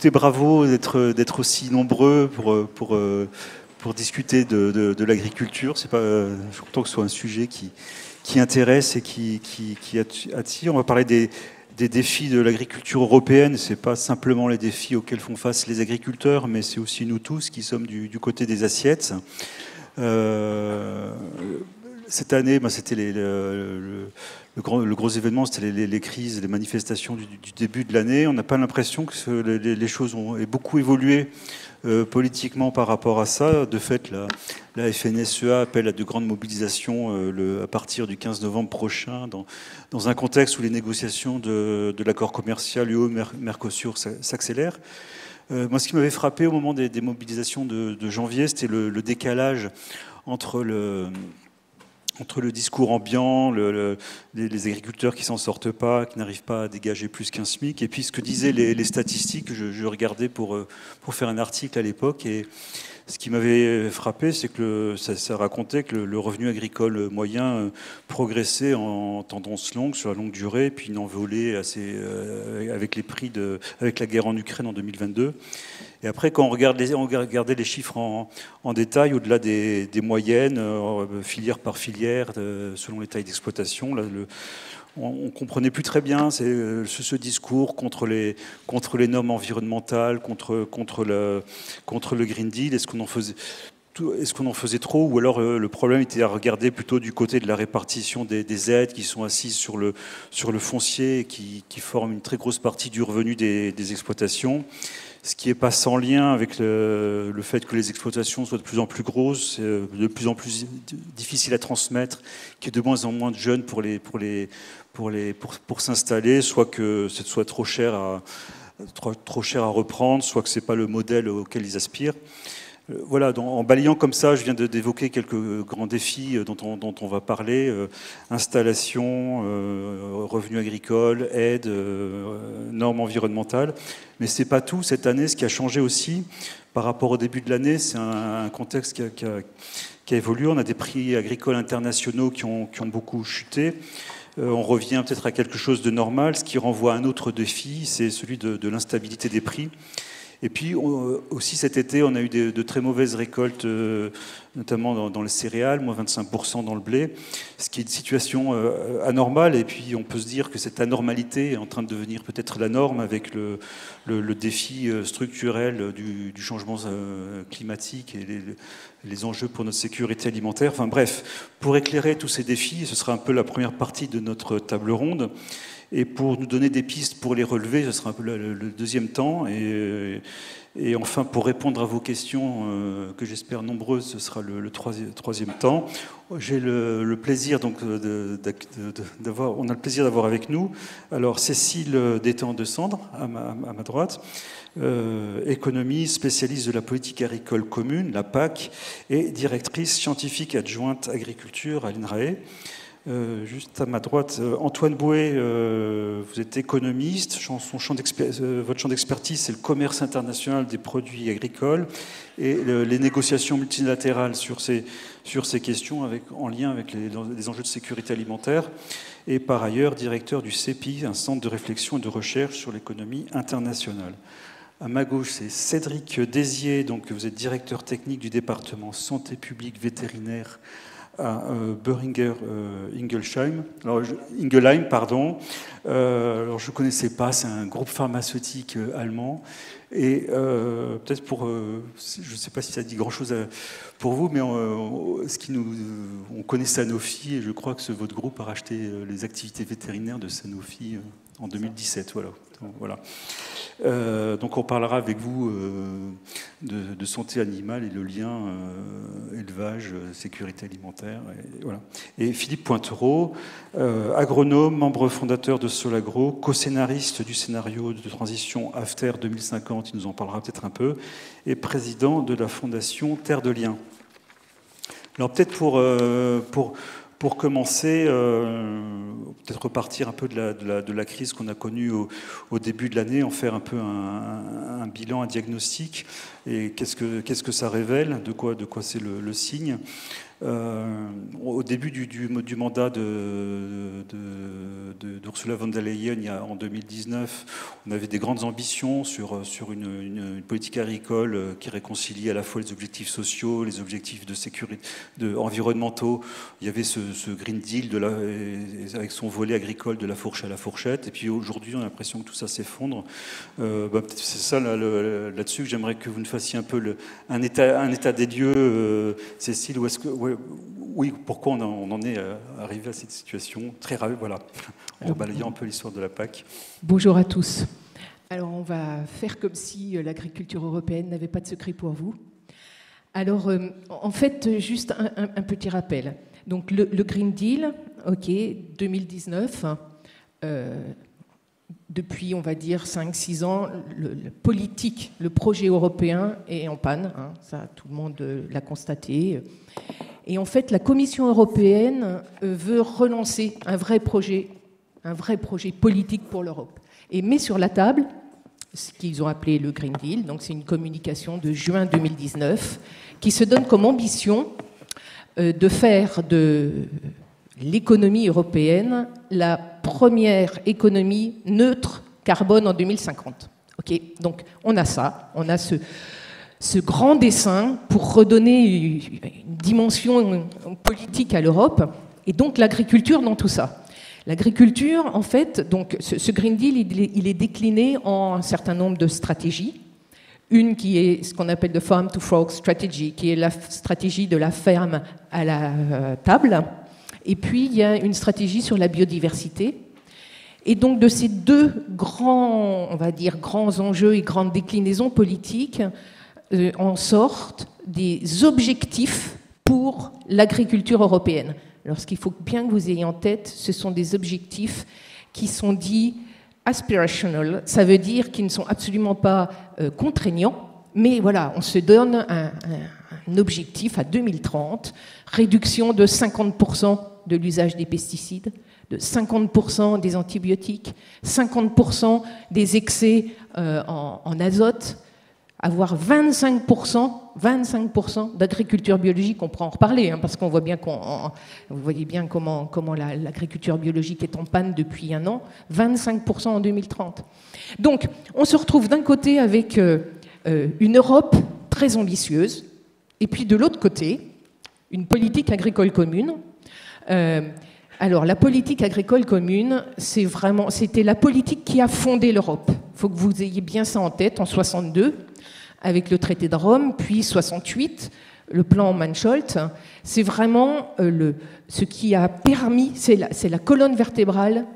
Écoutez, bravo d'être aussi nombreux pour discuter de l'agriculture. Je suis content que ce soit un sujet qui intéresse et qui attire. On va parler des défis de l'agriculture européenne. Ce n'est pas simplement les défis auxquels font face les agriculteurs, mais c'est aussi nous tous qui sommes du côté des assiettes. Cette année, c'était le gros événement, c'était les crises, les manifestations du début de l'année. On n'a pas l'impression que les choses ont beaucoup évolué politiquement par rapport à ça. De fait, la FNSEA appelle à de grandes mobilisations à partir du 15 novembre prochain, dans un contexte où les négociations de l'accord commercial UE-Mercosur s'accélèrent. Moi, ce qui m'avait frappé au moment des mobilisations de janvier, c'était le décalage entre le discours ambiant, les agriculteurs qui s'en sortent pas, qui n'arrivent pas à dégager plus qu'un SMIC, et puis ce que disaient les statistiques. Je regardais pour faire un article à l'époque, et ce qui m'avait frappé, c'est que ça racontait que le revenu agricole moyen progressait en tendance longue, sur la longue durée, puis une envolée avec la guerre en Ukraine en 2022. Et après, quand on regardait les chiffres en détail, au-delà des moyennes, filière par filière, selon les tailles d'exploitation, on ne comprenait plus très bien ce discours contre les normes environnementales, contre le Green Deal. Est-ce qu'on en faisait trop, ou alors le problème était à regarder plutôt du côté de la répartition des aides qui sont assises sur le foncier et qui forment une très grosse partie du revenu des exploitations, ce qui n'est pas sans lien avec le fait que les exploitations soient de plus en plus grosses, de plus en plus difficiles à transmettre, qu'il y ait de moins en moins de jeunes pour s'installer, soit que ce soit trop cher à reprendre, soit que ce n'est pas le modèle auquel ils aspirent. Voilà, en balayant comme ça, je viens d'évoquer quelques grands défis dont on va parler. Installation, revenus agricoles, aides, normes environnementales. Mais ce n'est pas tout. Cette année, ce qui a changé aussi par rapport au début de l'année, c'est un contexte qui a évolué. On a des prix agricoles internationaux qui ont beaucoup chuté. On revient peut-être à quelque chose de normal. Ce qui renvoie à un autre défi, c'est celui de l'instabilité des prix. Et puis aussi cet été, on a eu de très mauvaises récoltes, notamment dans les céréales, moins 25% dans le blé, ce qui est une situation anormale. Et puis on peut se dire que cette anormalité est en train de devenir peut-être la norme avec le défi structurel du changement climatique et les enjeux pour notre sécurité alimentaire. Enfin bref, pour éclairer tous ces défis, ce sera un peu la première partie de notre table ronde. Et pour nous donner des pistes pour les relever, ce sera un peu le deuxième temps. Et enfin, pour répondre à vos questions, que j'espère nombreuses, ce sera le troisième temps. J'ai le plaisir donc on a le plaisir d'avoir avec nous alors Cécile Détang-Descendre à ma droite, économiste, spécialiste de la politique agricole commune, la PAC, et directrice scientifique adjointe agriculture à l'INRAE. Juste à ma droite, Antoine Bouet, vous êtes économiste. Votre champ d'expertise, c'est le commerce international des produits agricoles et les négociations multilatérales sur ces questions en lien avec les enjeux de sécurité alimentaire. Et par ailleurs, directeur du CEPI, un centre de réflexion et de recherche sur l'économie internationale. À ma gauche, c'est Cédric Désier, donc vous êtes directeur technique du département santé publique vétérinaire à Boehringer Ingelheim. Alors, alors, je ne connaissais pas, c'est un groupe pharmaceutique allemand. Et peut-être je ne sais pas si ça dit grand-chose pour vous, mais on connaît Sanofi, et je crois que votre groupe a racheté les activités vétérinaires de Sanofi en 2017. Voilà. Donc on parlera avec vous de santé animale et le lien élevage, sécurité alimentaire. Et Philippe Pointereau, agronome, membre fondateur de Solagro, co-scénariste du scénario de transition After 2050, il nous en parlera peut-être un peu, et président de la fondation Terre de Liens. Alors peut-être pour commencer, peut-être repartir un peu de la crise qu'on a connue au début de l'année, en faire un peu un bilan, un diagnostic, et qu'est-ce que ça révèle, de quoi c'est le signe. Au début du mandat d'Ursula von der Leyen, en 2019, on avait des grandes ambitions sur une politique agricole qui réconcilie à la fois les objectifs sociaux, les objectifs de sécurité, environnementaux. Il y avait ce Green Deal avec son volet agricole de la fourche à la fourchette. Et puis aujourd'hui, on a l'impression que tout ça s'effondre. C'est ça là-dessus que j'aimerais que vous nous fassiez un peu un état des lieux, Cécile. Oui, pourquoi on en est arrivé à cette situation très rare, voilà, en balayant un peu l'histoire de la PAC. Bonjour à tous. Alors, on va faire comme si l'agriculture européenne n'avait pas de secret pour vous. Alors, en fait, juste un petit rappel. Donc, le Green Deal, OK, 2019, depuis, on va dire, 5-6 ans, le projet européen est en panne. Hein, ça, tout le monde l'a constaté. Et en fait, la Commission européenne veut relancer un vrai projet politique pour l'Europe. Et met sur la table ce qu'ils ont appelé le Green Deal. Donc, c'est une communication de juin 2019 qui se donne comme ambition de faire de l'économie européenne la première économie neutre carbone en 2050. Okay, donc, on a ça, on a ce grand dessin pour redonner une dimension politique à l'Europe, et donc l'agriculture dans tout ça. L'agriculture, en fait, donc ce Green Deal, il est décliné en un certain nombre de stratégies. Une qui est ce qu'on appelle the Farm to Fork Strategy, qui est la stratégie de la ferme à la table. Et puis, il y a une stratégie sur la biodiversité. Et donc, de ces deux grands, on va dire, grands enjeux et grandes déclinaisons politiques, en sortent des objectifs pour l'agriculture européenne. Alors, ce qu'il faut bien que vous ayez en tête, ce sont des objectifs qui sont dits aspirational. Ça veut dire qu'ils ne sont absolument pas contraignants, mais voilà, on se donne un objectif à 2030, réduction de 50% de l'usage des pesticides, de 50% des antibiotiques, 50% des excès en azote, avoir 25% d'agriculture biologique. On pourra en reparler, hein, parce qu'on voit bien vous voyez bien comment l'agriculture biologique est en panne depuis un an, 25% en 2030. Donc, on se retrouve d'un côté avec une Europe très ambitieuse, et puis de l'autre côté, une politique agricole commune. Alors, la politique agricole commune, c'était la politique qui a fondé l'Europe. Il faut que vous ayez bien ça en tête, en 62, avec le traité de Rome, puis 68, le plan Mansholt. C'est vraiment ce qui a permis, c'est la colonne vertébrale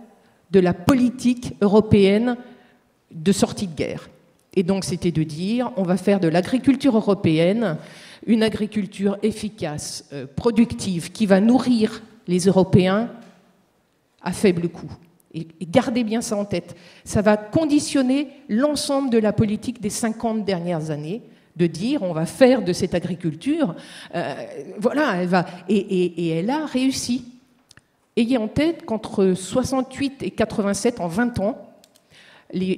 de la politique européenne de sortie de guerre. Et donc, c'était de dire, on va faire de l'agriculture européenne une agriculture efficace, productive, qui va nourrir les Européens à faible coût. Et gardez bien ça en tête. Ça va conditionner l'ensemble de la politique des 50 dernières années, de dire on va faire de cette agriculture, voilà, elle va, et elle a réussi. Ayez en tête qu'entre 68 et 87, en 20 ans, le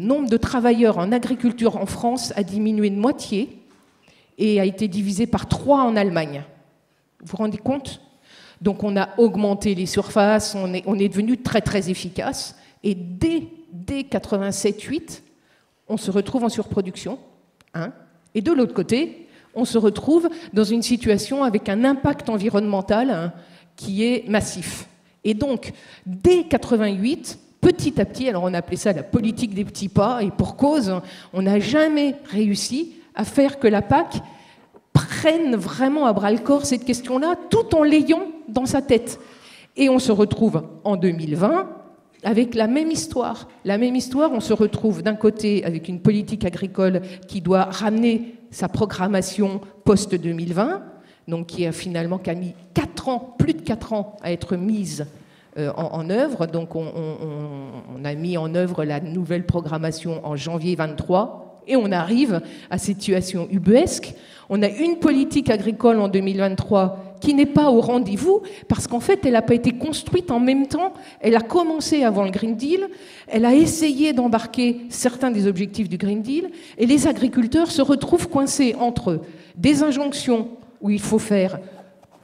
nombre de travailleurs en agriculture en France a diminué de moitié et a été divisé par 3 en Allemagne. Vous vous rendez compte ? Donc on a augmenté les surfaces, on est devenu très très efficace. Et dès 87-8, on se retrouve en surproduction. Hein, et de l'autre côté, on se retrouve dans une situation avec un impact environnemental qui est massif. Et donc, dès 88, petit à petit, alors on appelait ça la politique des petits pas, et pour cause, on n'a jamais réussi à faire que la PAC prenne vraiment à bras-le-corps cette question-là, tout en l'ayant dans sa tête. Et on se retrouve en 2020 avec la même histoire. La même histoire, on se retrouve d'un côté avec une politique agricole qui doit ramener sa programmation post-2020, donc qui a finalement mis 4 ans, plus de 4 ans à être mise en œuvre. Donc on a mis en œuvre la nouvelle programmation en janvier 23 et on arrive à cette situation ubuesque. On a une politique agricole en 2023 qui n'est pas au rendez-vous parce qu'en fait, elle n'a pas été construite en même temps. Elle a commencé avant le Green Deal, elle a essayé d'embarquer certains des objectifs du Green Deal et les agriculteurs se retrouvent coincés entre des injonctions où il faut faire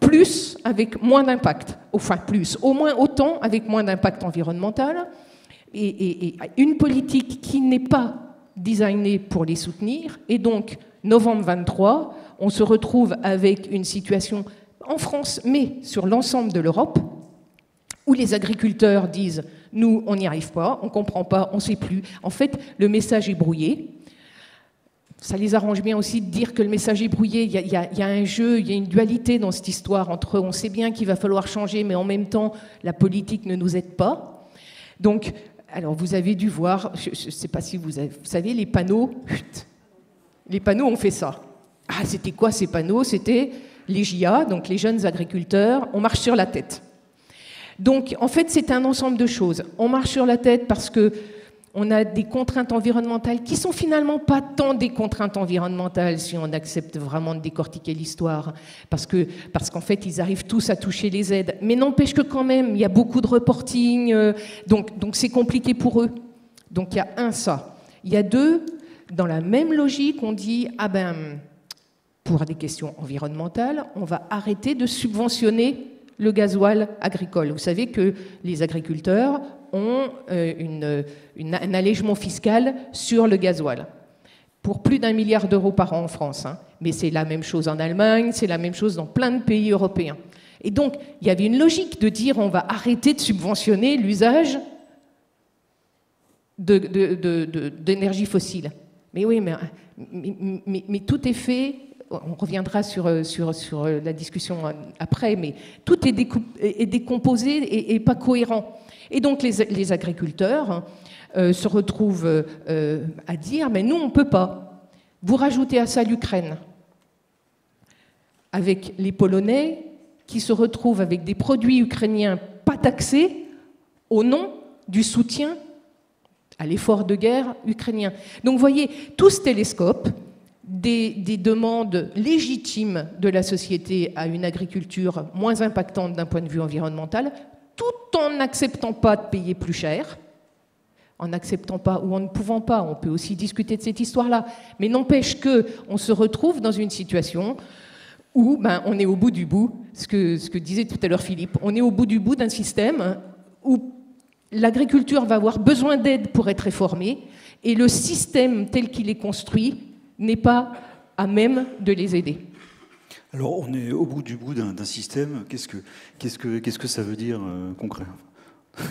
plus avec moins d'impact, enfin plus, au moins autant avec moins d'impact environnemental, et une politique qui n'est pas designée pour les soutenir. Et donc, novembre 23, on se retrouve avec une situation en France, mais sur l'ensemble de l'Europe, où les agriculteurs disent « nous, on n'y arrive pas, on ne comprend pas, on ne sait plus ». En fait, le message est brouillé. Ça les arrange bien aussi de dire que le message est brouillé. Il y a un jeu, il y a une dualité dans cette histoire entre on sait bien qu'il va falloir changer, mais en même temps, la politique ne nous aide pas. Donc, alors vous avez dû voir, je ne sais pas si vous savez, les panneaux. Les panneaux ont fait ça. Ah, c'était quoi ces panneaux? C'était les JA, donc les jeunes agriculteurs, on marche sur la tête. Donc, en fait, c'est un ensemble de choses. On marche sur la tête parce que on a des contraintes environnementales qui sont finalement pas tant des contraintes environnementales si on accepte vraiment de décortiquer l'histoire, parce qu'en fait ils arrivent tous à toucher les aides, mais n'empêche que quand même il y a beaucoup de reporting, donc c'est compliqué pour eux. Donc il y a ça. Il y a deux, dans la même logique, on dit ah ben pour des questions environnementales, on va arrêter de subventionner le gasoil agricole. Vous savez que les agriculteurs ont un allègement fiscal sur le gasoil, pour plus d'1 milliard d'euros par an en France. Hein. Mais c'est la même chose en Allemagne, c'est la même chose dans plein de pays européens. Et donc, il y avait une logique de dire on va arrêter de subventionner l'usage d'énergie fossile. Mais oui, mais tout est fait. On reviendra sur la discussion après, mais tout est décomposé et pas cohérent. Et donc les agriculteurs se retrouvent à dire « mais nous, on ne peut pas ». Vous rajoutez à ça l'Ukraine, avec les Polonais qui se retrouvent avec des produits ukrainiens pas taxés au nom du soutien à l'effort de guerre ukrainien. Donc vous voyez, tout ce télescope, des demandes légitimes de la société à une agriculture moins impactante d'un point de vue environnemental, tout en n'acceptant pas de payer plus cher, en n'acceptant pas ou en ne pouvant pas, on peut aussi discuter de cette histoire-là, mais n'empêche qu'on se retrouve dans une situation où on est au bout du bout, ce que disait tout à l'heure Philippe, on est au bout du bout d'un système où l'agriculture va avoir besoin d'aide pour être réformée, et le système tel qu'il est construit n'est pas à même de les aider. Alors, on est au bout du bout d'un système. Qu'est-ce que ça veut dire concret?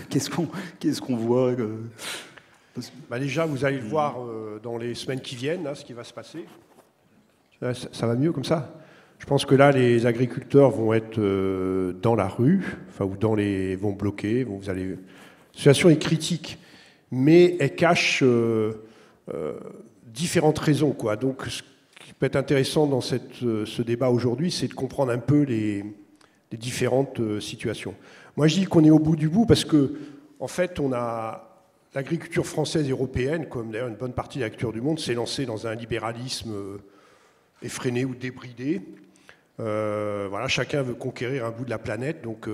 Qu'est-ce qu'on voit Déjà, vous allez le voir dans les semaines qui viennent, ce qui va se passer. Ça va mieux comme ça? Je pense que là, les agriculteurs vont être dans la rue, ou vont bloquer. La situation est critique, mais elle cache différentes raisons, quoi. Donc, ce qui peut être intéressant dans ce débat aujourd'hui, c'est de comprendre un peu les différentes situations. Moi, je dis qu'on est au bout du bout parce que, en fait, on a l'agriculture française et européenne, comme d'ailleurs une bonne partie de l'agriculture du monde, s'est lancée dans un libéralisme effréné ou débridé. Chacun veut conquérir un bout de la planète, donc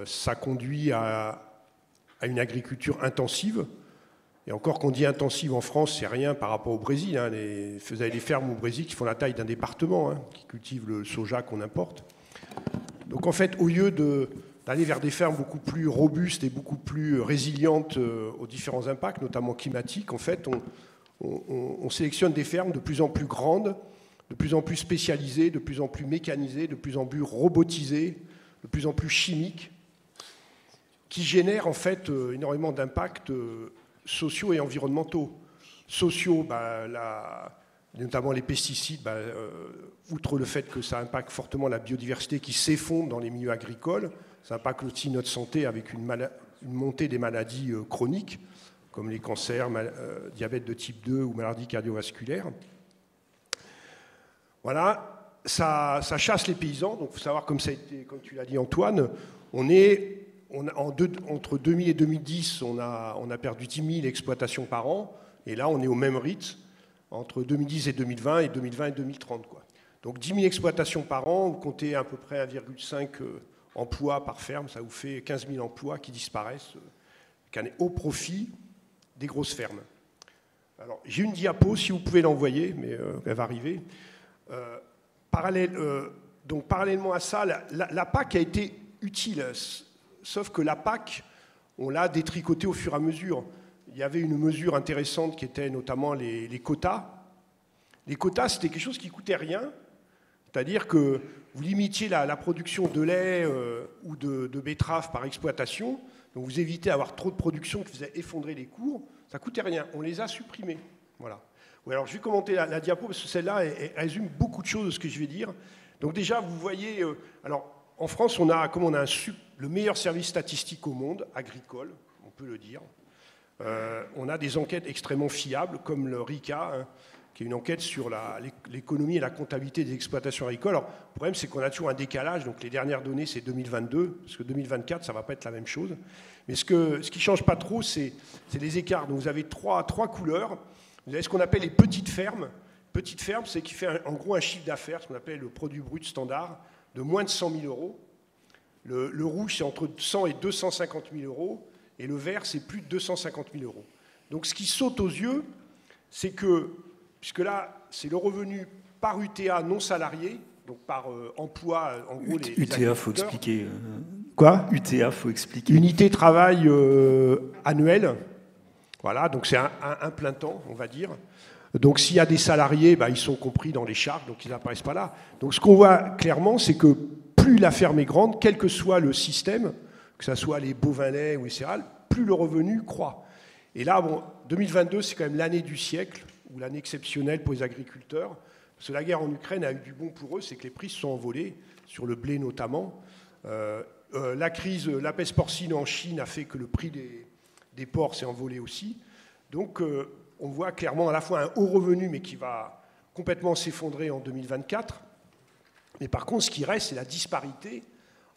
ça conduit à une agriculture intensive. Et encore qu'on dit intensive en France, c'est rien par rapport au Brésil. Hein. Vous avez des fermes au Brésil qui font la taille d'un département, qui cultivent le soja qu'on importe. Donc en fait, au lieu d'aller vers des fermes beaucoup plus robustes et beaucoup plus résilientes aux différents impacts, notamment climatiques, en fait, on sélectionne des fermes de plus en plus grandes, de plus en plus spécialisées, de plus en plus mécanisées, de plus en plus robotisées, de plus en plus chimiques, qui génèrent en fait énormément d'impacts sociaux et environnementaux. Sociaux, notamment les pesticides, outre le fait que ça impacte fortement la biodiversité qui s'effondre dans les milieux agricoles, ça impacte aussi notre santé avec une montée des maladies chroniques, comme les cancers, diabète de type 2 ou maladies cardiovasculaires. Voilà, ça chasse les paysans. Donc il faut savoir, comme tu l'as dit Antoine, entre 2000 et 2010, on a perdu 10 000 exploitations par an, et là on est au même rythme entre 2010 et 2020 et 2020 et 2030. Quoi. Donc 10 000 exploitations par an, vous comptez à peu près 1,5 emplois par ferme, ça vous fait 15 000 emplois qui disparaissent, au profit des grosses fermes. Alors j'ai une diapo, si vous pouvez l'envoyer, mais elle va arriver. parallèlement à ça, la PAC a été utile, sauf que la PAC, on l'a détricotée au fur et à mesure. Il y avait une mesure intéressante qui était notamment les quotas. Les quotas, c'était quelque chose qui ne coûtait rien, c'est-à-dire que vous limitiez la production de lait ou de betteraves par exploitation, donc vous évitez d'avoir trop de production qui faisait effondrer les cours, ça ne coûtait rien, on les a supprimés. Voilà. Oui, alors je vais commenter la diapo, parce que celle-là elle résume beaucoup de choses de ce que je vais dire. Donc déjà, vous voyez, alors en France, on a le meilleur service statistique au monde, agricole, on peut le dire. On a des enquêtes extrêmement fiables, comme le RICA, hein, qui est une enquête sur l'économie et la comptabilité des exploitations agricoles. Alors, le problème, c'est qu'on a toujours un décalage. Donc, les dernières données, c'est 2022, parce que 2024, ça ne va pas être la même chose. Mais ce qui ne change pas trop, c'est les écarts. Donc, vous avez trois couleurs. Vous avez ce qu'on appelle les petites fermes. Petite ferme, c'est qui fait en gros un chiffre d'affaires, ce qu'on appelle le produit brut standard, de moins de 100 000 euros. Le rouge, c'est entre 100 et 250 000 euros. Et le vert, c'est plus de 250 000 euros. Donc, ce qui saute aux yeux, c'est que, puisque là, c'est le revenu par UTA non salarié, donc par emploi, en gros, les UTA, il faut expliquer. Quoi ? UTA, il faut expliquer. Unité de travail annuelle. Voilà, donc c'est un plein temps, on va dire. Donc, s'il y a des salariés, ils sont compris dans les chartes, donc ils n'apparaissent pas là. Donc, ce qu'on voit clairement, c'est que plus la ferme est grande, quel que soit le système, que ce soit les bovins laits ou les céréales, plus le revenu croît. Et là, 2022, c'est quand même l'année du siècle, ou l'année exceptionnelle pour les agriculteurs, parce que la guerre en Ukraine a eu du bon pour eux, c'est que les prix se sont envolés, sur le blé notamment. La crise, la peste porcine en Chine a fait que le prix des porcs s'est envolé aussi. Donc, on voit clairement à la fois un haut revenu, mais qui va complètement s'effondrer en 2024. Mais par contre, ce qui reste, c'est la disparité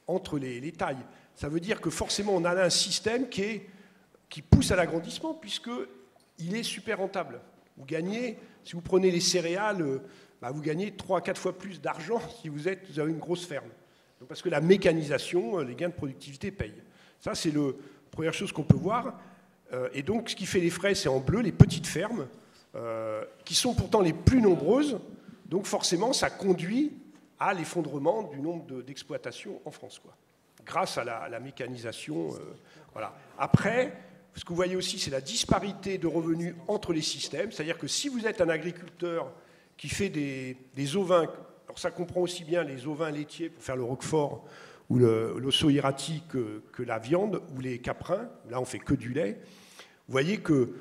entre les tailles. Ça veut dire que forcément, on a là un système qui pousse à l'agrandissement, puisqu'il est super rentable. Vous gagnez, si vous prenez les céréales, vous gagnez 3 à 4 fois plus d'argent si vous avez une grosse ferme. Donc, parce que la mécanisation, les gains de productivité payent. Ça, c'est la première chose qu'on peut voir. Et donc, ce qui fait les frais, c'est en bleu, les petites fermes, qui sont pourtant les plus nombreuses. Donc, forcément, ça conduit à l'effondrement du nombre d'exploitations en France, quoi, grâce à la mécanisation. Voilà. Après, ce que vous voyez aussi, c'est la disparité de revenus entre les systèmes. C'est-à-dire que si vous êtes un agriculteur qui fait des ovins, alors ça comprend aussi bien les ovins laitiers pour faire le roquefort ou l'osso irrati que la viande, ou les caprins, là on fait que du lait, vous voyez que,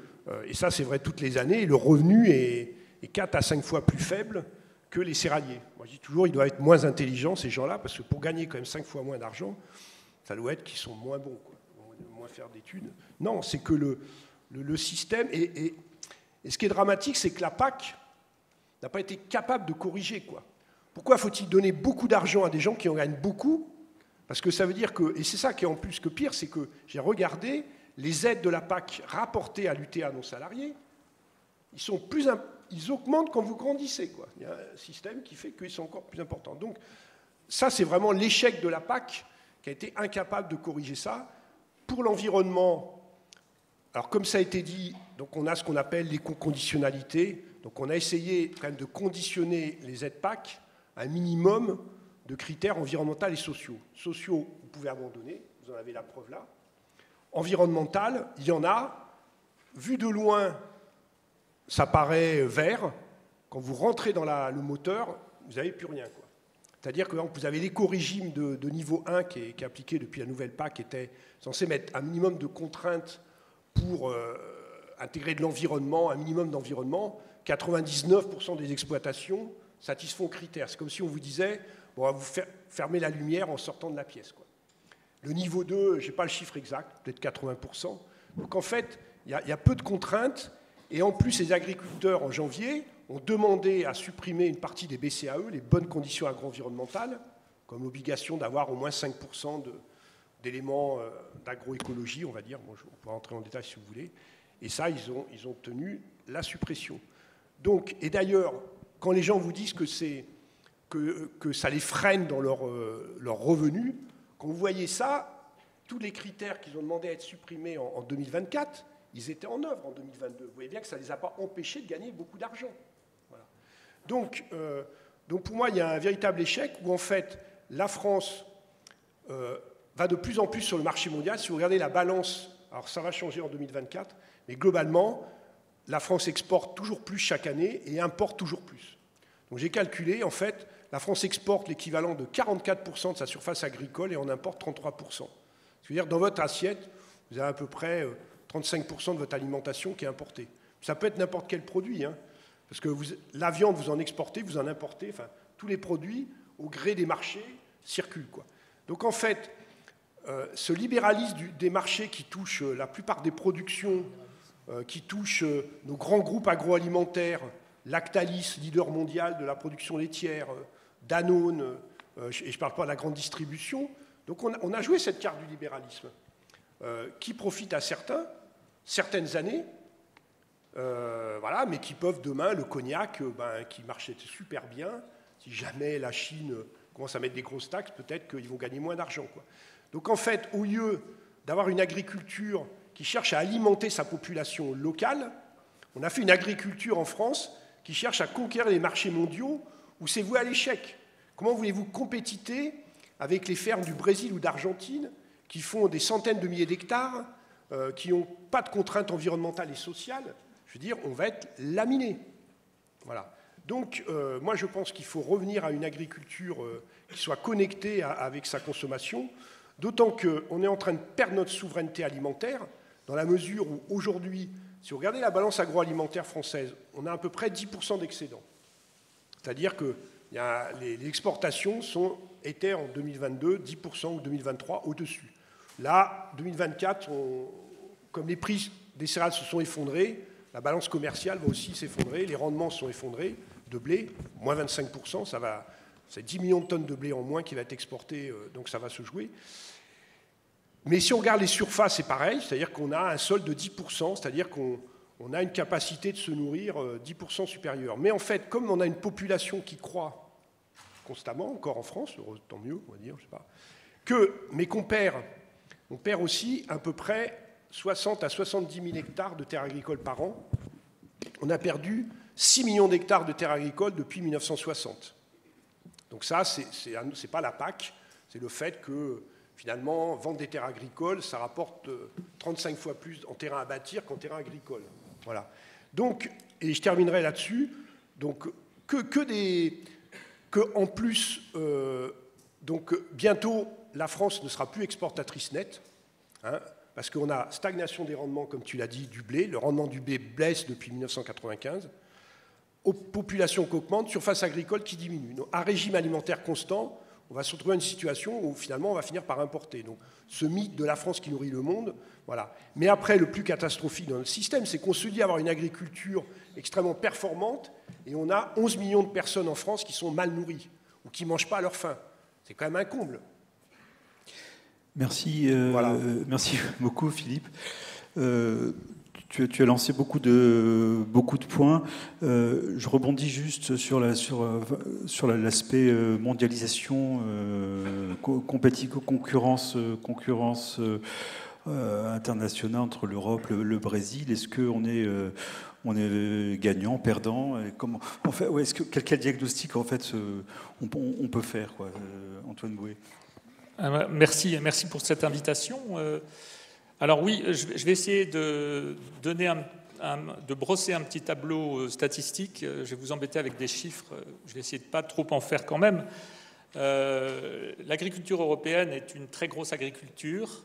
et ça c'est vrai toutes les années, le revenu est 4 à 5 fois plus faible que les céréaliers. Moi je dis toujours, ils doivent être moins intelligents ces gens-là, parce que pour gagner quand même 5 fois moins d'argent, ça doit être qu'ils sont moins bons, quoi, moins faire d'études. Non, c'est que le système, et ce qui est dramatique, c'est que la PAC n'a pas été capable de corriger, quoi. Pourquoi faut-il donner beaucoup d'argent à des gens qui en gagnent beaucoup ? Parce que ça veut dire que, et c'est ça qui est en plus que pire, c'est que j'ai regardé les aides de la PAC rapportées à l'UTA non salarié, ils augmentent quand vous grandissez, quoi. Il y a un système qui fait qu'ils sont encore plus importants. Donc ça, c'est vraiment l'échec de la PAC qui a été incapable de corriger ça. Pour l'environnement, alors comme ça a été dit, donc on a ce qu'on appelle l'éco-conditionnalité. Donc on a essayé quand même de conditionner les aides PAC à un minimum de critères environnementaux et sociaux. Sociaux, vous pouvez abandonner, vous en avez la preuve là. Environnemental, il y en a. Vu de loin, ça paraît vert. Quand vous rentrez dans le moteur, vous n'avez plus rien, quoi. C'est-à-dire que vous avez l'éco-régime de niveau 1 qui est appliqué depuis la nouvelle PAC, qui était censé mettre un minimum de contraintes pour intégrer de l'environnement, un minimum d'environnement. 99% des exploitations satisfont aux critères. C'est comme si on vous disait, bon, on va vous fermer la lumière en sortant de la pièce, quoi. Le niveau 2, je n'ai pas le chiffre exact, peut-être 80%. Donc en fait, il y a peu de contraintes. Et en plus, les agriculteurs, en janvier, ont demandé à supprimer une partie des BCAE, les bonnes conditions agro-environnementales, comme l'obligation d'avoir au moins 5% d'éléments d'agroécologie, on va dire. Bon, on pourra entrer en détail si vous voulez. Et ça, ils ont obtenu la suppression. Donc, et d'ailleurs, quand les gens vous disent que ça les freine dans leur revenus, quand vous voyez ça, tous les critères qu'ils ont demandé à être supprimés en 2024, ils étaient en œuvre en 2022. Vous voyez bien que ça ne les a pas empêchés de gagner beaucoup d'argent. Voilà. Donc, Donc pour moi, il y a un véritable échec où en fait, la France va de plus en plus sur le marché mondial. Si vous regardez la balance, alors ça va changer en 2024, mais globalement, la France exporte toujours plus chaque année et importe toujours plus. Donc j'ai calculé, en fait, la France exporte l'équivalent de 44% de sa surface agricole et en importe 33%. C'est-à-dire, dans votre assiette, vous avez à peu près 35% de votre alimentation qui est importée. Ça peut être n'importe quel produit, hein, parce que la viande, vous en exportez, vous en importez, enfin, tous les produits, au gré des marchés, circulent, quoi. Donc en fait, ce libéralisme des marchés qui touche la plupart des productions, qui touche nos grands groupes agroalimentaires, Lactalis, leader mondial de la production laitière, Danone, et je ne parle pas de la grande distribution. Donc on a joué cette carte du libéralisme, qui profite à certaines années, voilà, mais qui peuvent demain, le cognac, qui marchait super bien, si jamais la Chine commence à mettre des grosses taxes, peut-être qu'ils vont gagner moins d'argent, quoi. Donc en fait, au lieu d'avoir une agriculture qui cherche à alimenter sa population locale, on a fait une agriculture en France qui cherche à conquérir les marchés mondiaux où c'est voué à l'échec. Comment voulez-vous compétiter avec les fermes du Brésil ou d'Argentine qui font des centaines de milliers d'hectares, qui n'ont pas de contraintes environnementales et sociales? Je veux dire, on va être laminé. Voilà. Donc, moi, je pense qu'il faut revenir à une agriculture qui soit connectée avec sa consommation, d'autant qu'on est en train de perdre notre souveraineté alimentaire, dans la mesure où, aujourd'hui, si vous regardez la balance agroalimentaire française, on a à peu près 10% d'excédent. C'est-à-dire que les exportations étaient en 2022 10% ou 2023 au-dessus. Là, 2024, comme les prix des céréales se sont effondrés, la balance commerciale va aussi s'effondrer, les rendements se sont effondrés de blé, moins 25%, c'est 10 millions de tonnes de blé en moins qui va être exporté, donc ça va se jouer. Mais si on regarde les surfaces, c'est pareil, c'est-à-dire qu'on a un solde de 10%, c'est-à-dire qu'on a une capacité de se nourrir 10% supérieure. Mais en fait, comme on a une population qui croît constamment, encore en France, tant mieux, on va dire, je sais pas, mais qu'on perd aussi à peu près 60 à 70 000 hectares de terres agricoles par an. On a perdu 6 millions d'hectares de terres agricoles depuis 1960. Donc ça, c'est pas la PAC, c'est le fait que, finalement, vendre des terres agricoles, ça rapporte 35 fois plus en terrain à bâtir qu'en terrain agricole. Voilà. Donc, et je terminerai là-dessus, donc en plus, donc bientôt, la France ne sera plus exportatrice nette, hein, parce qu'on a stagnation des rendements, comme tu l'as dit, du blé. Le rendement du blé baisse depuis 1995. Population qui augmente, surface agricole qui diminue. Donc, à régime alimentaire constant, on va se retrouver à une situation où finalement on va finir par importer. Donc ce mythe de la France qui nourrit le monde, voilà. Mais après, le plus catastrophique dans notre système, c'est qu'on se dit avoir une agriculture extrêmement performante et on a 11 millions de personnes en France qui sont mal nourries ou qui ne mangent pas à leur faim. C'est quand même un comble. Merci, voilà. Merci beaucoup Philippe. Tu as lancé beaucoup de points. Je rebondis juste sur l'aspect mondialisation, concurrence internationale entre l'Europe, le Brésil. Est-ce qu'on est gagnant, perdant? Comment, en fait, quel diagnostic en fait on peut faire, quoi, Antoine Bouet? Merci pour cette invitation. Alors oui, je vais essayer de brosser un petit tableau statistique. Je vais vous embêter avec des chiffres. Je vais essayer de pas trop en faire quand même. L'agriculture européenne est une très grosse agriculture.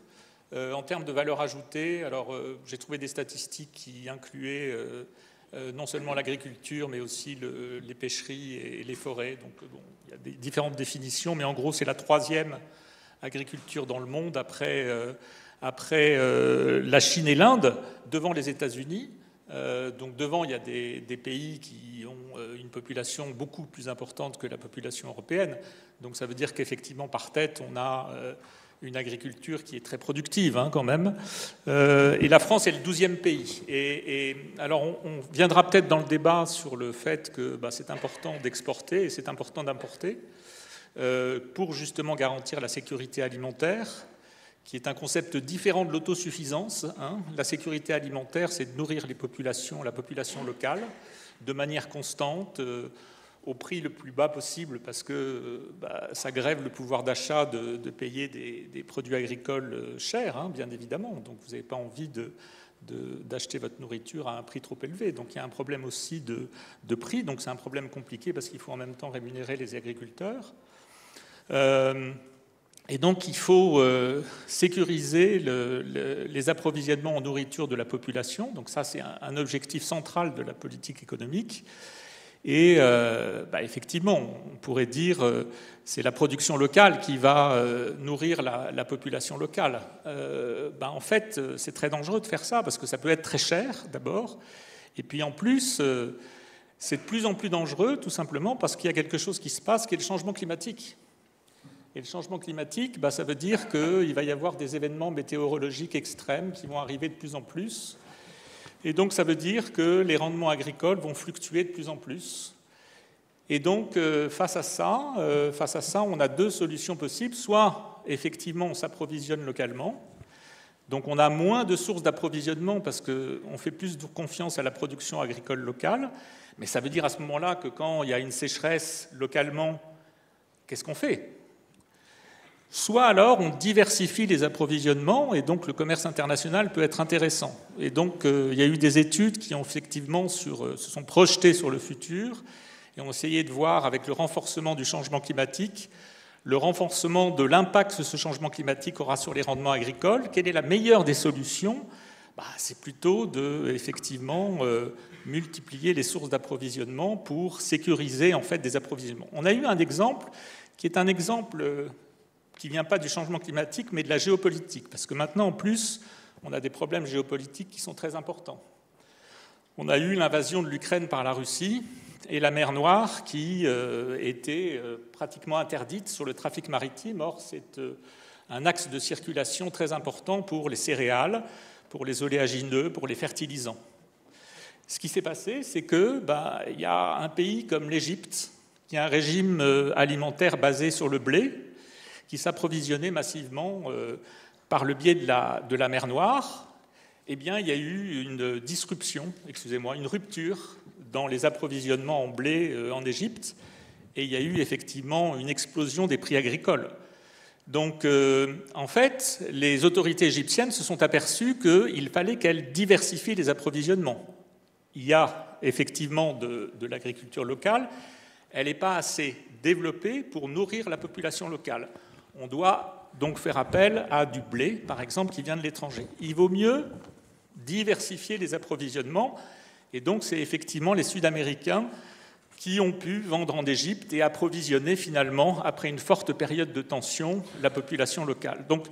En termes de valeur ajoutée, alors j'ai trouvé des statistiques qui incluaient non seulement l'agriculture, mais aussi les pêcheries et les forêts. Donc bon, il y a des différentes définitions, mais en gros, c'est la troisième agriculture dans le monde après la Chine et l'Inde, devant les États-Unis. Donc devant, il y a des pays qui ont une population beaucoup plus importante que la population européenne. Donc ça veut dire qu'effectivement, par tête, on a une agriculture qui est très productive, hein, quand même. Et la France est le 12e pays. Et alors, on viendra peut-être dans le débat sur le fait que c'est important d'exporter et c'est important d'importer pour justement garantir la sécurité alimentaire, qui est un concept différent de l'autosuffisance. Hein. La sécurité alimentaire, c'est de nourrir la population locale de manière constante. au prix le plus bas possible parce que ça grève le pouvoir d'achat de payer des produits agricoles chers, hein, bien évidemment. Donc vous n'avez pas envie d'acheter votre nourriture à un prix trop élevé. Donc il y a un problème aussi de prix. Donc c'est un problème compliqué parce qu'il faut en même temps rémunérer les agriculteurs. Et donc il faut sécuriser les approvisionnements en nourriture de la population. Donc ça, c'est un objectif central de la politique économique. Et effectivement, on pourrait dire c'est la production locale qui va nourrir la population locale. En fait, c'est très dangereux de faire ça parce que ça peut être très cher d'abord. Et puis en plus, c'est de plus en plus dangereux tout simplement parce qu'il y a quelque chose qui se passe qui est le changement climatique. Et le changement climatique, ça veut dire qu'il va y avoir des événements météorologiques extrêmes qui vont arriver de plus en plus. Et donc, ça veut dire que les rendements agricoles vont fluctuer de plus en plus. Et donc, face à ça, on a deux solutions possibles. Soit, effectivement, on s'approvisionne localement. Donc, on a moins de sources d'approvisionnement parce qu'on fait plus de confiance à la production agricole locale. Mais ça veut dire à ce moment-là que quand il y a une sécheresse localement, qu'est-ce qu'on fait ? Soit alors on diversifie les approvisionnements et donc le commerce international peut être intéressant. Et donc il y a eu des études qui ont effectivement se sont projetées sur le futur et ont essayé de voir avec le renforcement du changement climatique, le renforcement de l'impact que ce changement climatique aura sur les rendements agricoles. Quelle est la meilleure des solutions ? C'est plutôt de effectivement multiplier les sources d'approvisionnement pour sécuriser en fait des approvisionnements. On a eu un exemple qui est un exemple qui ne vient pas du changement climatique, mais de la géopolitique. Parce que maintenant, en plus, on a des problèmes géopolitiques qui sont très importants. On a eu l'invasion de l'Ukraine par la Russie et la mer Noire qui était pratiquement interdite sur le trafic maritime. Or, c'est un axe de circulation très important pour les céréales, pour les oléagineux, pour les fertilisants. Ce qui s'est passé, c'est qu'il y a un pays comme l'Égypte, qui a un régime alimentaire basé sur le blé, qui s'approvisionnait massivement par le biais de la mer Noire. Eh bien, il y a eu une disruption, une rupture dans les approvisionnements en blé en Égypte, et il y a eu effectivement une explosion des prix agricoles. Donc, en fait, les autorités égyptiennes se sont aperçues qu'il fallait qu'elles diversifient les approvisionnements. Il y a effectivement de l'agriculture locale, elle n'est pas assez développée pour nourrir la population locale. On doit donc faire appel à du blé, par exemple, qui vient de l'étranger. Il vaut mieux diversifier les approvisionnements, et donc c'est effectivement les Sud-Américains qui ont pu vendre en Égypte et approvisionner finalement, après une forte période de tension, la population locale. Donc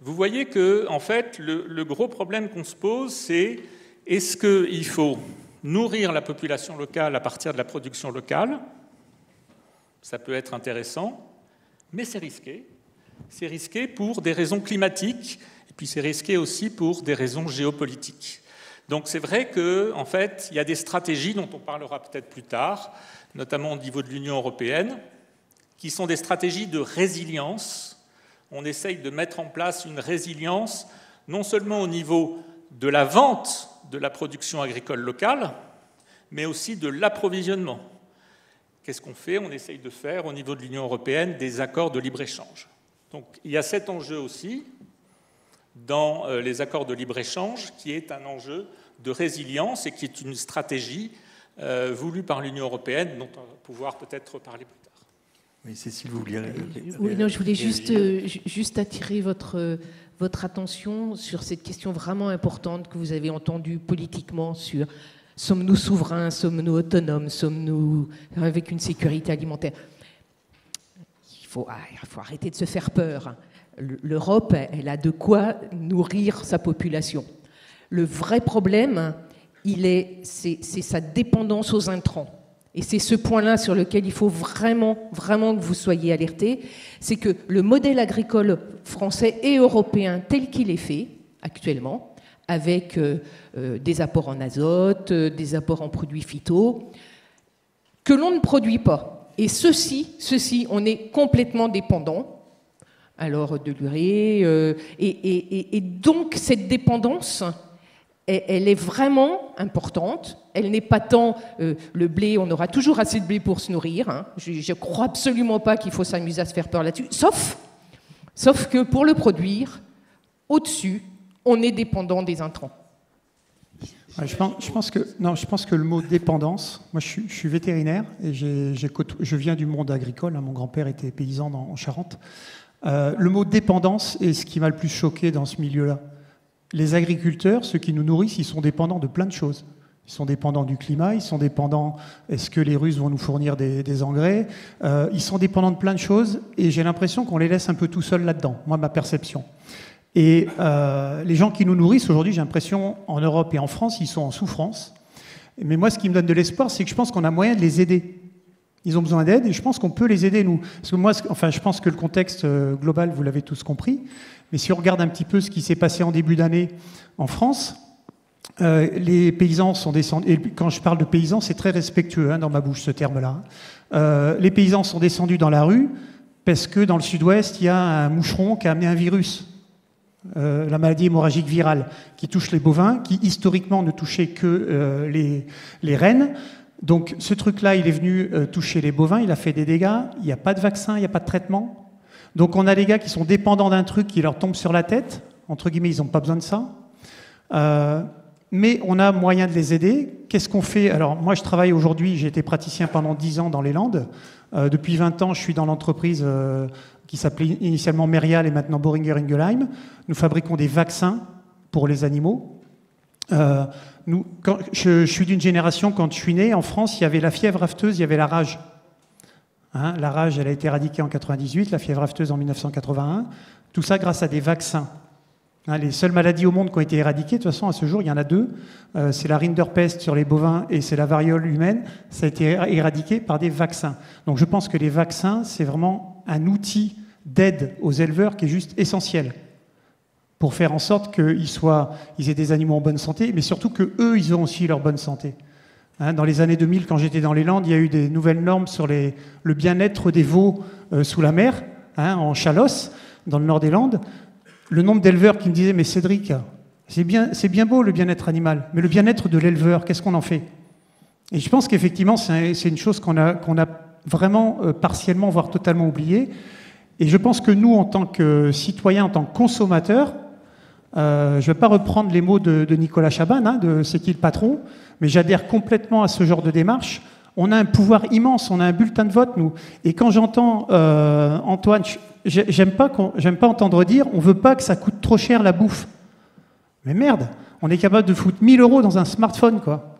vous voyez que, en fait, le gros problème qu'on se pose, c'est est-ce qu'il faut nourrir la population locale à partir de la production locale ? Ça peut être intéressant, mais c'est risqué. C'est risqué pour des raisons climatiques, et puis c'est risqué aussi pour des raisons géopolitiques. Donc c'est vrai qu'en fait, il y a des stratégies dont on parlera peut-être plus tard, notamment au niveau de l'Union européenne, qui sont des stratégies de résilience. On essaye de mettre en place une résilience, non seulement au niveau de la vente de la production agricole locale, mais aussi de l'approvisionnement. Qu'est-ce qu'on fait ? On essaye de faire, au niveau de l'Union européenne, des accords de libre-échange. Donc, il y a cet enjeu aussi dans les accords de libre-échange qui est un enjeu de résilience et qui est une stratégie voulue par l'Union européenne dont on va pouvoir peut-être parler plus tard. Oui, Cécile, vous vouliez... Oui, non, je voulais juste attirer votre attention sur cette question vraiment importante que vous avez entendue politiquement sur sommes-nous souverains, sommes-nous autonomes, sommes-nous avec une sécurité alimentaire ? Il faut arrêter de se faire peur. L'Europe, elle a de quoi nourrir sa population. Le vrai problème, c'est sa dépendance aux intrants. Et c'est ce point-là sur lequel il faut vraiment que vous soyez alertés. C'est que le modèle agricole français et européen tel qu'il est fait actuellement, avec des apports en azote, des apports en produits phyto, que l'on ne produit pas. Et ceci, on est complètement dépendant, alors de l'urée, et donc cette dépendance, elle est vraiment importante. Elle n'est pas tant le blé, on aura toujours assez de blé pour se nourrir. Hein. Je ne crois absolument pas qu'il faut s'amuser à se faire peur là-dessus, sauf que pour le produire, au-dessus, on est dépendant des intrants. Je pense que le mot dépendance, moi je suis vétérinaire et je viens du monde agricole, hein, mon grand-père était paysan en Charente. Le mot dépendance est ce qui m'a le plus choqué dans ce milieu-là. Les agriculteurs, ceux qui nous nourrissent, ils sont dépendants de plein de choses. Ils sont dépendants du climat, ils sont dépendants, est-ce que les Russes vont nous fournir des engrais, ils sont dépendants de plein de choses et j'ai l'impression qu'on les laisse un peu tout seuls là-dedans, moi ma perception. Et les gens qui nous nourrissent aujourd'hui, j'ai l'impression, en Europe et en France, ils sont en souffrance. Mais moi, ce qui me donne de l'espoir, c'est que je pense qu'on a moyen de les aider. Ils ont besoin d'aide et je pense qu'on peut les aider, nous. Parce que moi, je pense que le contexte global, vous l'avez tous compris. Mais si on regarde un petit peu ce qui s'est passé en début d'année en France, les paysans sont descendus... Et quand je parle de paysans, c'est très respectueux hein, dans ma bouche, ce terme-là. Les paysans sont descendus dans la rue parce que dans le sud-ouest, il y a un moucheron qui a amené un virus. La maladie hémorragique virale qui touche les bovins, qui historiquement ne touchait que les rennes. Donc ce truc-là, il est venu toucher les bovins, il a fait des dégâts, il n'y a pas de vaccin, il n'y a pas de traitement. Donc on a des gars qui sont dépendants d'un truc qui leur tombe sur la tête, entre guillemets, ils n'ont pas besoin de ça. Mais on a moyen de les aider. Qu'est-ce qu'on fait? Alors moi je travaille aujourd'hui, j'ai été praticien pendant 10 ans dans les Landes. Depuis 20 ans, je suis dans l'entreprise qui s'appelait initialement Merial et maintenant Boehringer Ingelheim. Nous fabriquons des vaccins pour les animaux. Je suis d'une génération, quand je suis né, en France, il y avait la fièvre afteuse, il y avait la rage. Hein, la rage, elle a été éradiquée en 1998, la fièvre afteuse en 1981. Tout ça grâce à des vaccins. Hein, les seules maladies au monde qui ont été éradiquées, de toute façon, à ce jour, il y en a deux. C'est la rinderpest sur les bovins et c'est la variole humaine. Ça a été éradiqué par des vaccins. Donc je pense que les vaccins, c'est vraiment un outil d'aide aux éleveurs qui est juste essentiel pour faire en sorte qu'ils aient des animaux en bonne santé, mais surtout qu'eux, ils ont aussi leur bonne santé. Hein, dans les années 2000, quand j'étais dans les Landes, il y a eu des nouvelles normes sur le bien-être des veaux sous la mer, hein, en Chalosse, dans le nord des Landes. Le nombre d'éleveurs qui me disaient « Mais Cédric, c'est bien beau le bien-être animal, mais le bien-être de l'éleveur, qu'est-ce qu'on en fait ?» Et je pense qu'effectivement, c'est une chose qu'on a vraiment partiellement, voire totalement oubliée. Et je pense que nous, en tant que citoyens, en tant que consommateurs, je ne vais pas reprendre les mots de Nicolas Chaban, hein, de « C'est qui le patron ?», mais j'adhère complètement à ce genre de démarche. On a un pouvoir immense, on a un bulletin de vote, nous. Et quand j'entends Antoine, j'aime pas entendre dire « on ne veut pas que ça coûte trop cher la bouffe ». Mais merde, on est capable de foutre 1 000 € dans un smartphone, quoi.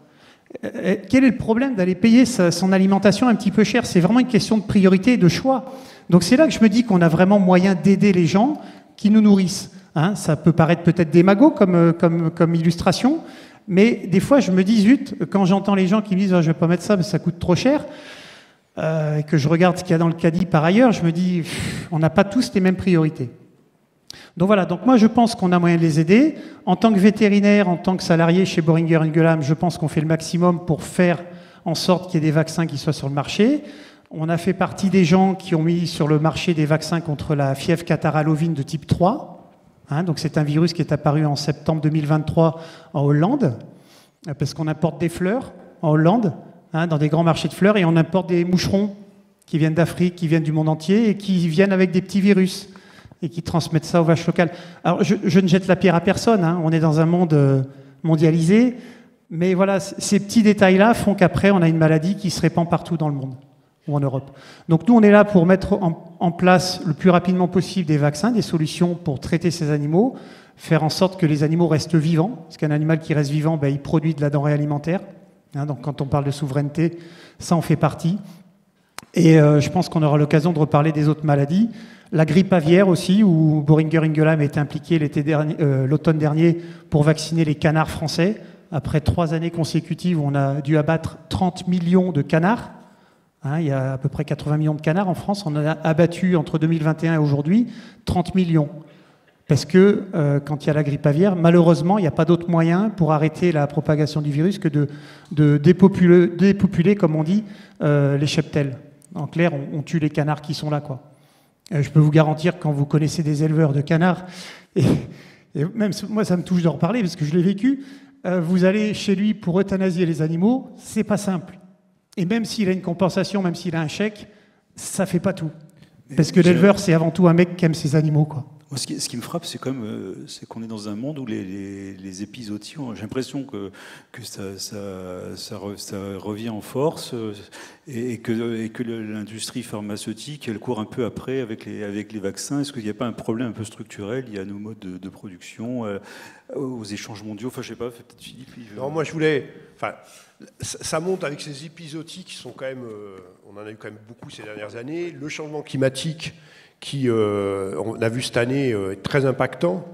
Quel est le problème d'aller payer son alimentation un petit peu cher? C'est vraiment une question de priorité et de choix. Donc c'est là que je me dis qu'on a vraiment moyen d'aider les gens qui nous nourrissent. Hein, ça peut paraître peut-être démago comme illustration, mais des fois je me dis, zut, quand j'entends les gens qui me disent oh, « je ne vais pas mettre ça parce que ça coûte trop cher », et que je regarde ce qu'il y a dans le caddie par ailleurs, je me dis on n'a pas tous les mêmes priorités. Donc voilà, donc moi je pense qu'on a moyen de les aider. En tant que vétérinaire, en tant que salarié chez Boehringer Ingelheim, je pense qu'on fait le maximum pour faire en sorte qu'il y ait des vaccins qui soient sur le marché. On a fait partie des gens qui ont mis sur le marché des vaccins contre la fièvre catarrhale ovine de type 3. Hein, donc c'est un virus qui est apparu en septembre 2023 en Hollande, parce qu'on importe des fleurs en Hollande, hein, dans des grands marchés de fleurs, et on importe des moucherons qui viennent d'Afrique, qui viennent du monde entier, et qui viennent avec des petits virus, et qui transmettent ça aux vaches locales. Alors je ne jette la pierre à personne, hein, on est dans un monde mondialisé, mais voilà, ces petits détails-là font qu'après on a une maladie qui se répand partout dans le monde. Ou en Europe. Donc nous, on est là pour mettre en place le plus rapidement possible des vaccins, des solutions pour traiter ces animaux, faire en sorte que les animaux restent vivants, parce qu'un animal qui reste vivant, ben, il produit de la denrée alimentaire. Hein, donc quand on parle de souveraineté, ça en fait partie. Et je pense qu'on aura l'occasion de reparler des autres maladies. La grippe aviaire aussi, où Boehringer Ingelheim a été impliqué l'automne dernier pour vacciner les canards français. Après 3 années consécutives, on a dû abattre 30 millions de canards. Hein, il y a à peu près 80 millions de canards en France. On en a abattu entre 2021 et aujourd'hui 30 millions. Parce que quand il y a la grippe aviaire, malheureusement, il n'y a pas d'autre moyen pour arrêter la propagation du virus que de dépopuler, comme on dit, les cheptels. En clair, on tue les canards qui sont là, quoi. Je peux vous garantir, quand vous connaissez des éleveurs de canards, et même moi ça me touche d'en reparler parce que je l'ai vécu, vous allez chez lui pour euthanasier les animaux, c'est pas simple. Et même s'il a une compensation, même s'il a un chèque, ça fait pas tout. Parce que l'éleveur, c'est avant tout un mec qui aime ses animaux, quoi. Moi, ce qui me frappe, c'est qu'on est dans un monde où les épizooties, j'ai l'impression que ça revient en force et que l'industrie pharmaceutique, elle court un peu après avec les vaccins. Est-ce qu'il n'y a pas un problème un peu structurel lié à nos modes de production, aux échanges mondiaux? Enfin, je sais pas, peut-être Philippe. Non, moi je voulais... Enfin, ça monte avec ces épizooties qui sont quand même... on en a eu quand même beaucoup ces dernières années. Le changement climatique qui, on a vu cette année, est très impactant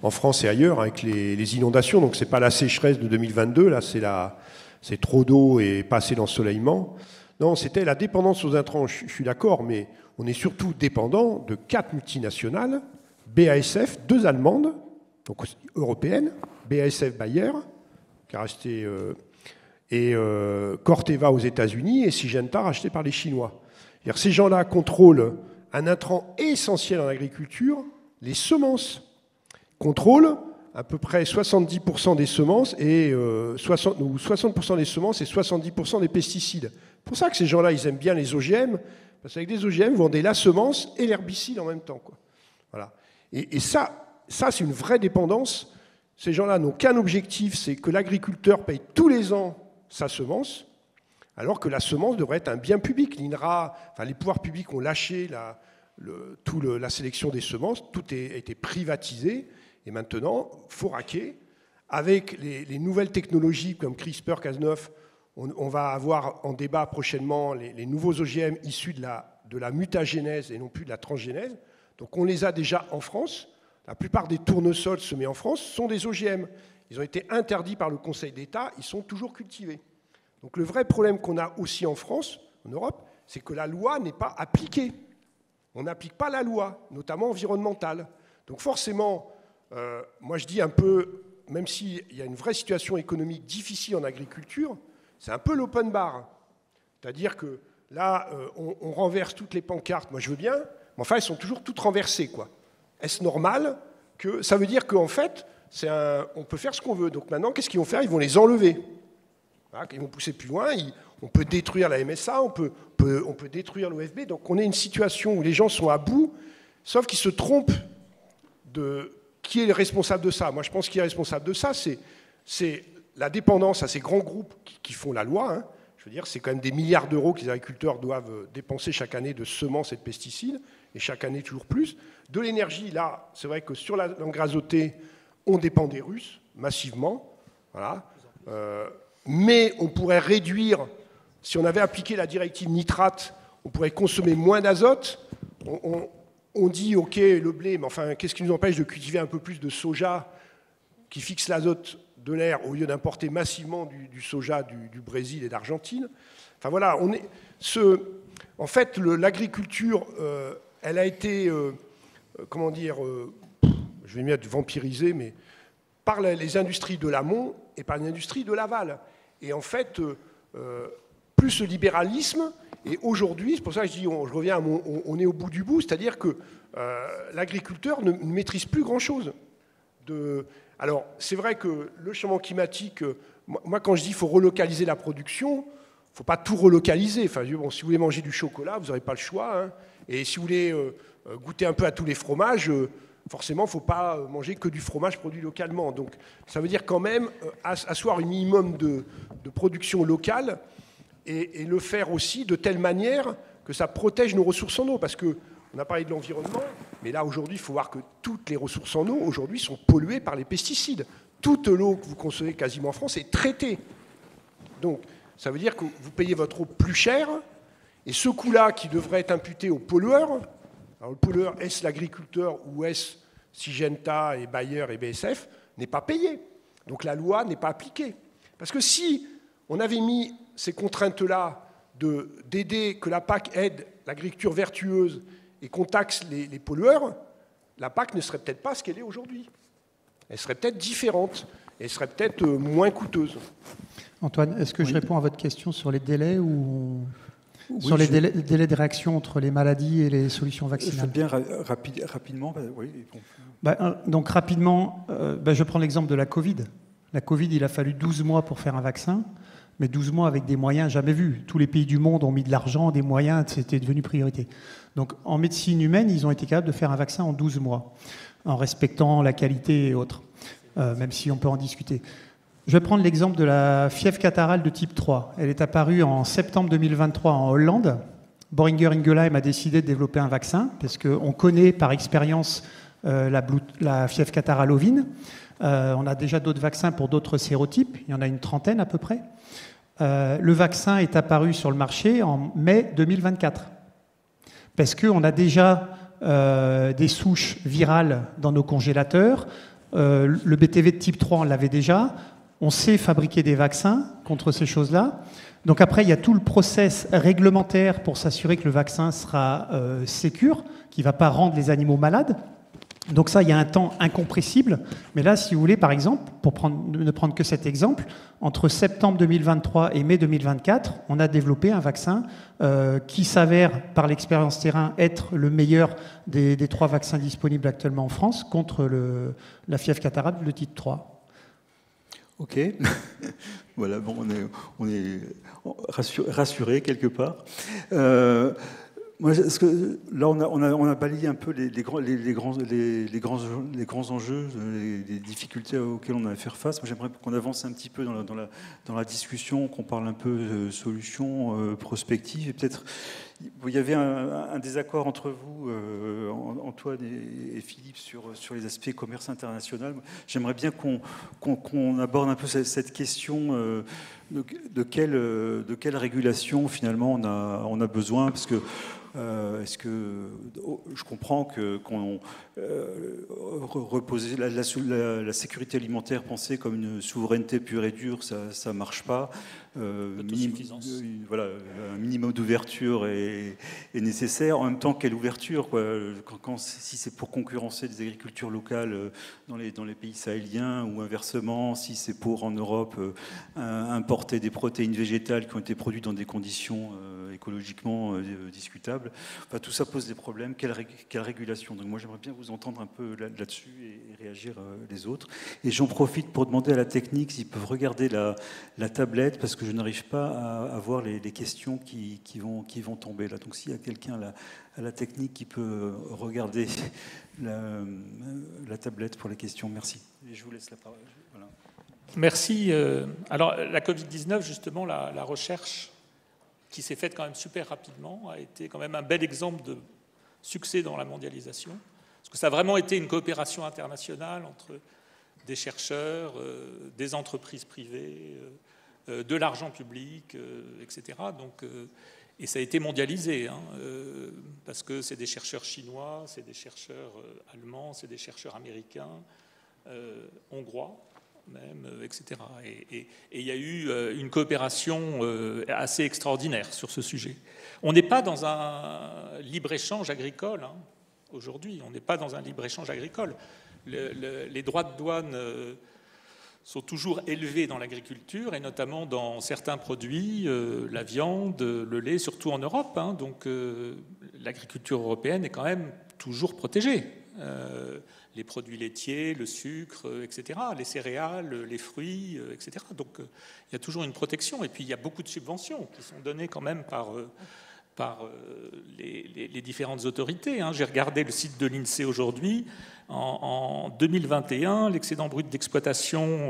en France et ailleurs avec les inondations. Donc c'est pas la sécheresse de 2022, là c'est trop d'eau et pas assez d'ensoleillement. Non, c'était la dépendance aux intrants, je suis d'accord, mais on est surtout dépendant de 4 multinationales, BASF, 2 allemandes, donc européennes, BASF Bayer, qui a racheté, et Corteva aux États-Unis, et Syngenta racheté par les Chinois. C'est-à-dire, ces gens-là contrôlent un intrant essentiel en agriculture, les semences. Contrôlent à peu près 70% des semences et 60% des semences et 70% des pesticides. C'est pour ça que ces gens-là, ils aiment bien les OGM, parce qu'avec des OGM, vous vendez la semence et l'herbicide en même temps, quoi. Voilà. Et ça c'est une vraie dépendance. Ces gens-là n'ont qu'un objectif, c'est que l'agriculteur paye tous les ans sa semence, alors que la semence devrait être un bien public. L'INRA, enfin, les pouvoirs publics ont lâché la sélection des semences, tout a été privatisé, et maintenant, il faut raquer. Avec les nouvelles technologies comme CRISPR-Cas9, on va avoir en débat prochainement les nouveaux OGM issus de la mutagénèse et non plus de la transgénèse. Donc on les a déjà en France. La plupart des tournesols semés en France sont des OGM. Ils ont été interdits par le Conseil d'État, ils sont toujours cultivés. Donc le vrai problème qu'on a aussi en France, en Europe, c'est que la loi n'est pas appliquée. On n'applique pas la loi, notamment environnementale. Donc forcément, moi je dis un peu, même s'il y a une vraie situation économique difficile en agriculture, c'est un peu l'open bar. C'est-à-dire que là, on renverse toutes les pancartes, moi je veux bien, mais enfin elles sont toujours toutes renversées, quoi. Est-ce normal que... Ça veut dire qu'en fait, on peut faire ce qu'on veut. Donc maintenant, qu'est-ce qu'ils vont faire? Ils vont les enlever. Ils vont pousser plus loin, on peut détruire la MSA, on peut détruire l'OFB. Donc on est une situation où les gens sont à bout, sauf qu'ils se trompent de qui est le responsable de ça. Moi je pense qu'il est responsable de ça, c'est la dépendance à ces grands groupes qui font la loi. Hein. Je veux dire, c'est quand même des milliards d'euros que les agriculteurs doivent dépenser chaque année de semences et de pesticides, et chaque année toujours plus. De l'énergie, là, c'est vrai que sur l'engrais azoté, on dépend des Russes, massivement. Voilà. Mais on pourrait réduire, si on avait appliqué la directive nitrate, on pourrait consommer moins d'azote. On dit, OK, le blé, mais enfin, qu'est-ce qui nous empêche de cultiver un peu plus de soja qui fixe l'azote de l'air au lieu d'importer massivement du soja du Brésil et d'Argentine? Enfin voilà, en fait, l'agriculture, elle a été, comment dire, je vais mettre vampirisée, mais par les industries de l'amont et par les industries de l'aval. Et en fait, plus le libéralisme, et aujourd'hui, c'est pour ça que je dis, je reviens on est au bout du bout, c'est-à-dire que l'agriculteur ne maîtrise plus grand-chose. Alors, c'est vrai que le changement climatique, moi quand je dis qu'il faut relocaliser la production, il ne faut pas tout relocaliser. Enfin, bon, si vous voulez manger du chocolat, vous n'aurez pas le choix. Hein. Et si vous voulez goûter un peu à tous les fromages, forcément, il ne faut pas manger que du fromage produit localement. Donc, ça veut dire quand même asseoir un minimum de production locale et le faire aussi de telle manière que ça protège nos ressources en eau. Parce qu'on a parlé de l'environnement, mais là, aujourd'hui, il faut voir que toutes les ressources en eau, aujourd'hui, sont polluées par les pesticides. Toute l'eau que vous consommez quasiment en France est traitée. Donc, ça veut dire que vous payez votre eau plus cher, et ce coût-là qui devrait être imputé aux pollueurs, alors le pollueur, est-ce l'agriculteur ou est-ce Syngenta et Bayer et BASF, n'est pas payé. Donc la loi n'est pas appliquée. Parce que si on avait mis ces contraintes-là d'aider, que la PAC aide l'agriculture vertueuse et qu'on taxe les pollueurs, la PAC ne serait peut-être pas ce qu'elle est aujourd'hui. Elle serait peut-être différente, elle serait peut-être moins coûteuse. Antoine, est-ce que je réponds à votre question sur les délais ou sur les délais de réaction entre les maladies et les solutions vaccinales? Bien rapidement. Oui. Donc rapidement, je prends l'exemple de la Covid. La Covid, il a fallu 12 mois pour faire un vaccin, mais 12 mois avec des moyens jamais vus. Tous les pays du monde ont mis de l'argent, des moyens, c'était devenu priorité. Donc en médecine humaine, ils ont été capables de faire un vaccin en 12 mois, en respectant la qualité et autres, même si on peut en discuter. Je vais prendre l'exemple de la fièvre catarrhale de type 3. Elle est apparue en septembre 2023 en Hollande. Boehringer Ingelheim a décidé de développer un vaccin, parce qu'on connaît par expérience la fièvre catarrhale ovine. On a déjà d'autres vaccins pour d'autres sérotypes, il y en a une trentaine à peu près. Le vaccin est apparu sur le marché en mai 2024, parce qu'on a déjà des souches virales dans nos congélateurs. Le BTV de type 3, on l'avait déjà. On sait fabriquer des vaccins contre ces choses-là. Donc après, il y a tout le process réglementaire pour s'assurer que le vaccin sera sécure, qui ne va pas rendre les animaux malades. Donc ça, il y a un temps incompressible. Mais là, si vous voulez, par exemple, ne prendre que cet exemple, entre septembre 2023 et mai 2024, on a développé un vaccin qui s'avère, par l'expérience terrain, être le meilleur des 3 vaccins disponibles actuellement en France contre la fièvre catarrhale de type 3. Ok, voilà, bon, on est rassuré quelque part. Moi, là, on a balayé un peu les grands enjeux, les difficultés auxquelles on a à faire face. Moi, j'aimerais qu'on avance un petit peu dans la discussion, qu'on parle un peu solutions, prospectives, et peut-être il y avait un désaccord entre vous, Antoine et Philippe, sur les aspects commerce international. J'aimerais bien qu'on aborde un peu cette question de quelle régulation finalement on a besoin, parce que est-ce que je comprends qu'on reposer la sécurité alimentaire pensée comme une souveraineté pure et dure, ça marche pas. Voilà, un minimum d'ouverture est nécessaire. En même temps, quelle ouverture, quoi, si c'est pour concurrencer des agricultures locales dans les pays sahéliens, ou inversement, si c'est pour en Europe importer des protéines végétales qui ont été produites dans des conditions écologiquement discutables. Enfin, tout ça pose des problèmes. Quelle régulation? Donc moi, j'aimerais bien vous entendre un peu là-dessus et réagir les autres. Et j'en profite pour demander à la technique s'ils peuvent regarder la tablette, parce que je n'arrive pas à voir les questions qui vont tomber là. Donc s'il y a quelqu'un à la technique qui peut regarder la tablette pour les questions, merci. Et je vous laisse la parole. Voilà. Merci. Alors la Covid-19, justement, la recherche qui s'est faite quand même super rapidement a été quand même un bel exemple de succès dans la mondialisation. Parce que ça a vraiment été une coopération internationale entre des chercheurs, des entreprises privées, de l'argent public, etc. Donc, et ça a été mondialisé, hein, parce que c'est des chercheurs chinois, c'est des chercheurs allemands, c'est des chercheurs américains, hongrois même, etc. Et il y a eu une coopération assez extraordinaire sur ce sujet. On n'est pas dans un libre-échange agricole, hein, aujourd'hui. On n'est pas dans un libre-échange agricole. Les droits de douane sont toujours élevés dans l'agriculture, et notamment dans certains produits, la viande, le lait, surtout en Europe. Hein, donc l'agriculture européenne est quand même toujours protégée. Les produits laitiers, le sucre, etc., les céréales, les fruits, etc. Donc il y a toujours une protection. Et puis il y a beaucoup de subventions qui sont données quand même par les différentes autorités. Hein. J'ai regardé le site de l'INSEE aujourd'hui. En 2021, l'excédent brut d'exploitation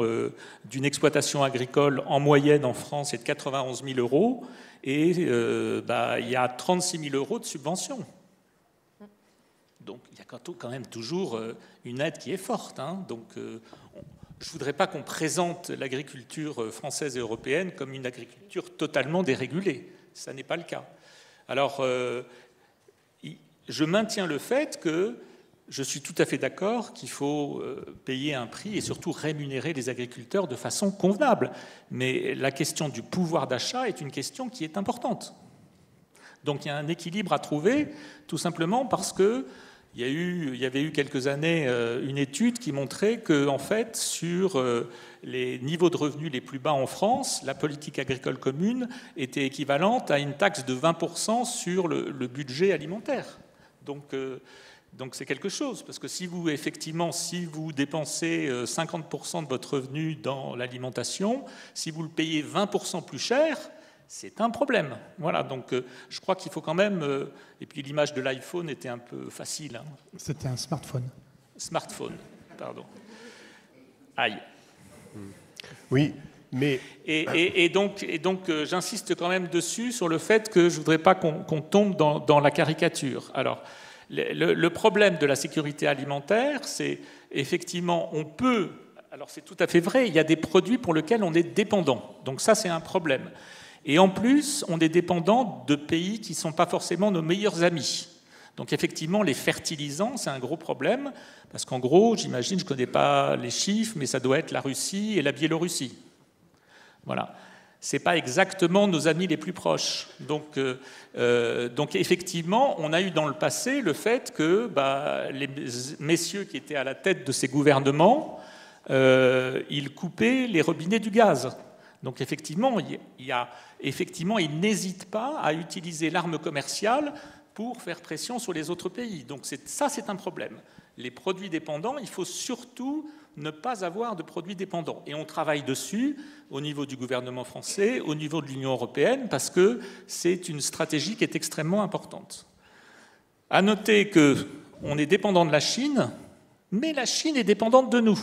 d'une exploitation agricole en moyenne en France est de 91 000 euros, et il y a 36 000 euros de subventions. Donc il y a quand même toujours une aide qui est forte. Hein. Donc je ne voudrais pas qu'on présente l'agriculture française et européenne comme une agriculture totalement dérégulée. Ça n'est pas le cas. Alors, je maintiens le fait que je suis tout à fait d'accord qu'il faut payer un prix et surtout rémunérer les agriculteurs de façon convenable. Mais la question du pouvoir d'achat est une question qui est importante. Donc il y a un équilibre à trouver, tout simplement parce que il y avait eu quelques années une étude qui montrait que, en fait, sur les niveaux de revenus les plus bas en France, la politique agricole commune était équivalente à une taxe de 20% sur le budget alimentaire. Donc, Donc c'est quelque chose, parce que si vous dépensez 50% de votre revenu dans l'alimentation, si vous le payez 20% plus cher, c'est un problème. Voilà, donc je crois qu'il faut quand même... et puis l'image de l'iPhone était un peu facile. Hein. C'était un smartphone. Smartphone, pardon. Aïe. Oui, mais... Et donc j'insiste quand même dessus, sur le fait que je ne voudrais pas qu'on tombe dans la caricature. Alors, le problème de la sécurité alimentaire, c'est effectivement, on peut... Alors c'est tout à fait vrai, il y a des produits pour lesquels on est dépendant. Donc ça, c'est un problème. Et en plus, on est dépendant de pays qui ne sont pas forcément nos meilleurs amis. Donc effectivement, les fertilisants, c'est un gros problème, parce qu'en gros, j'imagine, je ne connais pas les chiffres, mais ça doit être la Russie et la Biélorussie. Voilà. Ce n'est pas exactement nos amis les plus proches. Donc effectivement, on a eu dans le passé le fait que les messieurs qui étaient à la tête de ces gouvernements, ils coupaient les robinets du gaz. Donc effectivement, ils n'hésitent pas à utiliser l'arme commerciale pour faire pression sur les autres pays. Donc ça, c'est un problème. Les produits dépendants, il faut surtout ne pas avoir de produits dépendants. Et on travaille dessus au niveau du gouvernement français, au niveau de l'Union européenne, parce que c'est une stratégie qui est extrêmement importante. À noter qu'on est dépendant de la Chine, mais la Chine est dépendante de nous.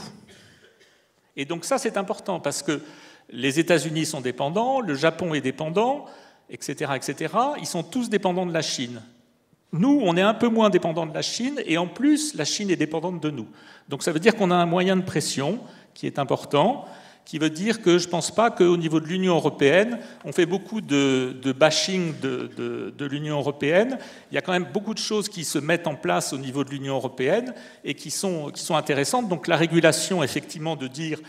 Et donc ça, c'est important, parce que les États-Unis sont dépendants, le Japon est dépendant, etc., etc. Ils sont tous dépendants de la Chine. Nous, on est un peu moins dépendants de la Chine, et en plus, la Chine est dépendante de nous. Donc ça veut dire qu'on a un moyen de pression qui est important, qui veut dire que je ne pense pas qu'au niveau de l'Union européenne, on fait beaucoup de bashing de l'Union européenne. Il y a quand même beaucoup de choses qui se mettent en place au niveau de l'Union européenne et qui sont intéressantes. Donc la régulation, effectivement, de dire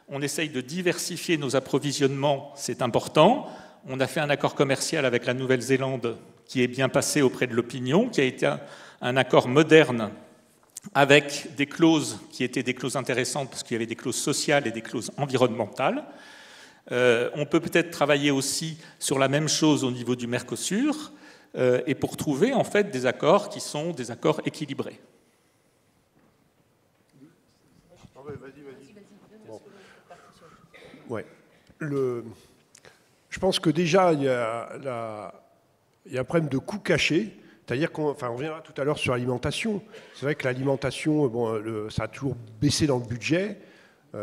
on essaye de diversifier nos approvisionnements, c'est important. On a fait un accord commercial avec la Nouvelle-Zélande qui est bien passé auprès de l'opinion, qui a été un accord moderne avec des clauses qui étaient des clauses intéressantes parce qu'il y avait des clauses sociales et des clauses environnementales. On peut peut-être travailler aussi sur la même chose au niveau du Mercosur et pour trouver en fait des accords qui sont des accords équilibrés. Bon. Ouais. Je pense que déjà, il y a un problème de coût caché. C'est-à-dire on reviendra tout à l'heure sur l'alimentation. C'est vrai que l'alimentation, ça a toujours baissé dans le budget.